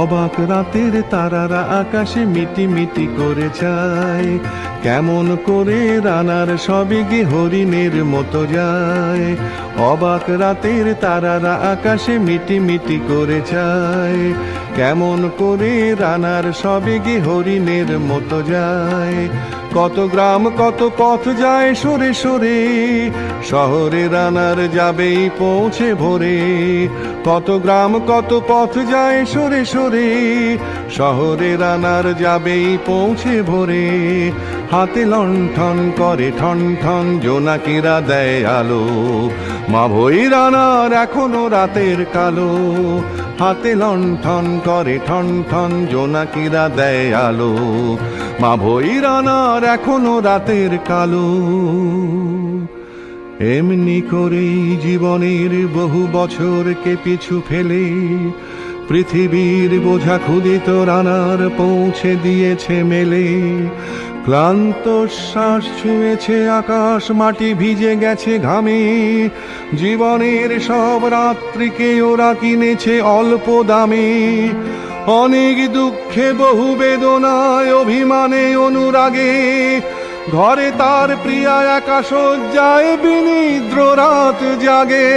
অবাক রাতের তারারা আকাশে মিটি মিটি করে যায়, কেমন করে রানার সবিগে হরিণের মতো যায়, অবাক রাতের তারারা আকাশে মিটি মিটি করে যায়। কেমন করে রানার সবিগে হরিণের মতো যায়, কত গ্রাম কত পথ যায় সরে সরে, শহরে রানার যাবেই পৌঁছে ভোরে। কত গ্রাম কত পথ যায় সরে সরে, শহরে রানার যাবেই পৌঁছে ভোরে। হাতে লণ্ঠন করে ঠন ঠন, জোনাকিরা দেয় আলো, মা ভই রানার এখনো রাতের কালো। হাতে লণ্ঠন করে ঠন ঠন, জোনাকিরা দেয় আলো, মা ভই রানার এখনো রাতের কালো। এমনি করেই জীবনের বহু বছরকে পিছু ফেলে পৃথিবীর বোঝা ক্ষুদিত রানার পৌঁছে দিয়েছে মেলে। ক্লান্ত শ্বাস ছুঁয়েছে আকাশ, মাটি ভিজে গেছে ঘামে। জীবনের সব রাত্রিকে ওরা কিনেছে অল্প দামে। অনেক দুঃখে বহু বেদনায় অভিমানে অনুরাগে, ঘরে তার প্রিয়া একা শয্যায় বিনিদ্র রাত জাগে।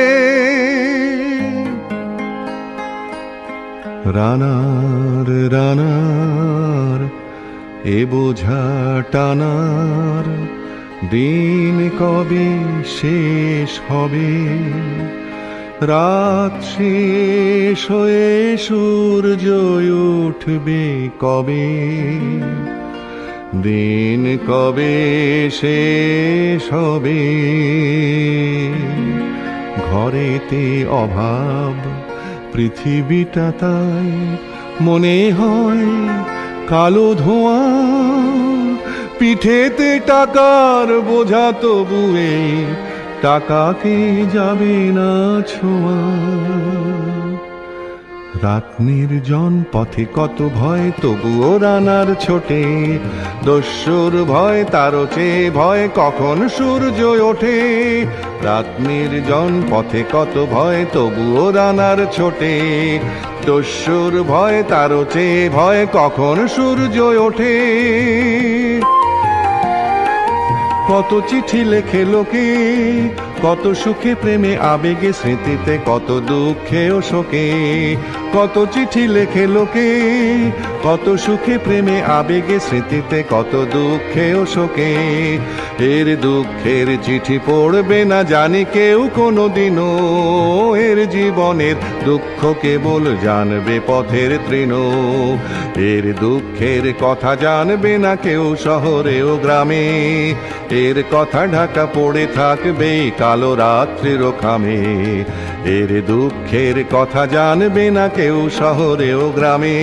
রানার রানার এ বোঝা টানার দিন কবে শেষ হবে, রাত শেষ হয়ে সূর্য উঠবে কবে, দিন কবে শেষ হবে। ঘরেতে অভাব পৃথিবীটা তাই মনে হয় কালো ধোঁয়া, পিঠেতে টাকার বোঝা তবুয়ে টাকাকে যাবে না ছোঁয়া। রাত নির্জন পথে কত ভয় তবুও রানার ছোটে, দস্যুর ভয় তারও চেয়ে ভয় কখন সূর্য ওঠে। রাত নির্জন পথে কত ভয় তবুও রানার ছোটে, দস্যুর ভয় তারও চেয়ে ভয় কখন সূর্য ওঠে। কত চিঠি লেখে লোকে, কত সুখে প্রেমে আবেগে স্মৃতিতে, কত দুঃখে ও শোকে। কত চিঠি লেখে লোকে, কত সুখে প্রেমে আবেগে স্মৃতিতে, কত দুঃখে ও শোকে। এর দুঃখের চিঠি পড়বে না জানি কেউ কোনোদিনও, এর জীবনের দুঃখ কেবল জানবে পথের তৃণ। এর দুঃখের কথা জানবে না কেউ শহরে ও গ্রামে, এর কথা ঢাকা পড়ে থাকবে কালো রাত্রির খামে। এর দুঃখের কথা জানবে না কেউ শহরে ও গ্রামে,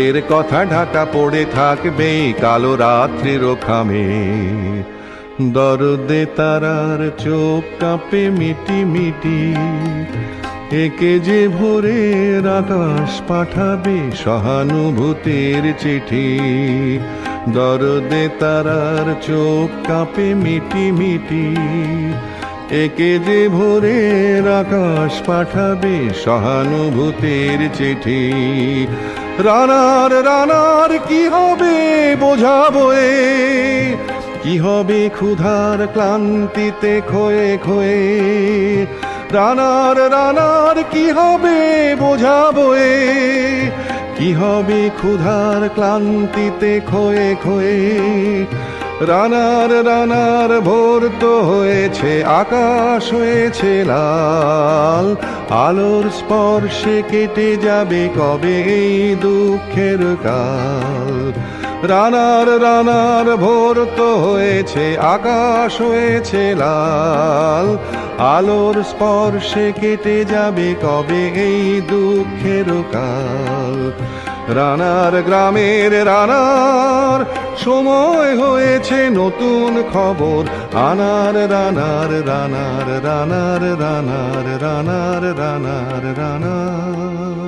এর কথা ঢাকা পড়ে থাকবে কালো রাত্রির খামে। দরদে তারার চোখ কাঁপে মিটি মিটি, একে যে ভোরের আকাশ পাঠাবে সহানুভূতির চিঠি। দরদে তারার চোখ কাঁপে মিটি মিটি, একে যে ভোরের আকাশ পাঠাবে সহানুভূতির চিঠি। রানার রানার কি হবে বোঝাবো এ, কি হবে ক্ষুধার ক্লান্তিতে খয়ে খয়ে। রানার রানার কি হবে বোঝাবো এ, কি হবে ক্ষুধার ক্লান্তিতে খয়ে খয়ে। রানার রানার ভোর তো হয়েছে আকাশ হয়েছে লাল, আলোর স্পর্শে কেটে যাবে কবে এই দুঃখের কাল। রানার রানার ভোর তো হয়েছে আকাশ হয়েছে লাল, আলোর স্পর্শে কেটে যাবে কবে এই দুঃখের কাল। রানার গ্রামের রানার সময় হয়েছে নতুন খবর আনার। রানার রানার রানার রানার রানার রানার রানার।